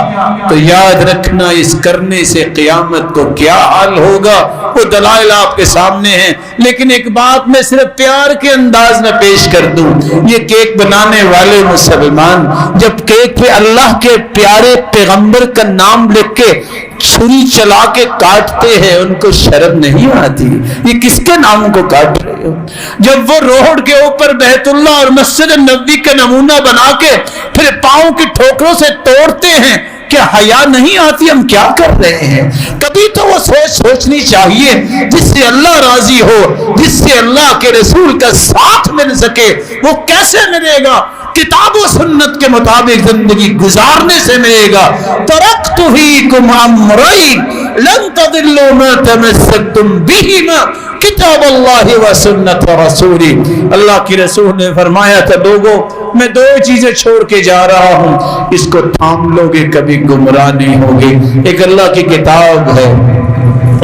تو یاد رکھنا اس کرنے سے قیامت کو کیا حال ہوگا، وہ دلائل آپ کے سامنے ہیں۔ لیکن ایک بات میں صرف پیار کے انداز میں پیش کر دوں، یہ کیک بنانے والے مسلمان جب کیک پہ اللہ کے پیارے پیغمبر کا نام لکھ کے چھری چلا کے کاٹتے ہیں، ان کو شرم نہیں آتی؟ یہ کس کے نام کو کاٹ رہے ہو؟ جب وہ روڈ کے اوپر بیت اللہ اور مسجد نبوی کا نمونہ بنا کے پھر پاؤں کی ٹھوکروں سے توڑتے ہیں، کیا حیا نہیں آتی ہم کیا کر رہے ہیں؟ کبھی تو وہ سوچنی چاہیے جس سے اللہ راضی ہو، جس سے اللہ کے رسول کا ساتھ مل سکے، وہ کیسے ملے گا؟ کتاب و سنت کے مطابق زندگی گزارنے سے ملے گا۔ ترکت فیکم امرین لن تضلوا ما تمسکتم بہما کتاب اللہ و سنت رسولی۔ اللہ کی رسول نے فرمایا تھا لوگوں میں دو چیزیں چھوڑ کے جا رہا ہوں، اس کو تھام لوگے کبھی گمراہ نہیں ہوگے۔ ایک اللہ کی کتاب ہے،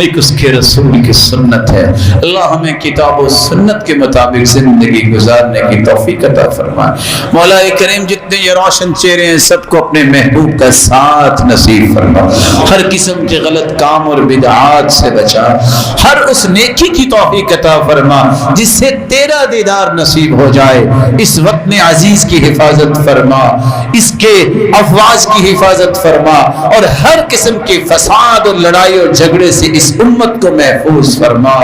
ایک اس کے رسول کی سنت ہے۔ اللہ ہمیں کتاب و سنت کے مطابق زندگی گزارنے کی توفیق عطا فرمائے۔ مولا کریم جتنے یہ روشن چہرے ہیں سب کو اپنے محبوب کا ساتھ نصیب فرما، ہر قسم کے غلط کام اور بدعات سے بچا، ہر اس نیکی کی توفیق عطا فرما جس سے تیرا دیدار نصیب ہو جائے۔ اس وطن عزیز کی حفاظت فرما، اس کے افواج کی حفاظت فرما، اور ہر قسم کے فساد اور لڑائی اور جھگڑے سے اس امت کو محفوظ فرما،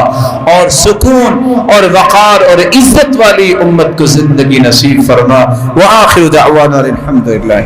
اور سکون اور وقار اور عزت والی امت کو زندگی نصیب فرما۔ وآخر دعوانا الحمدللہ۔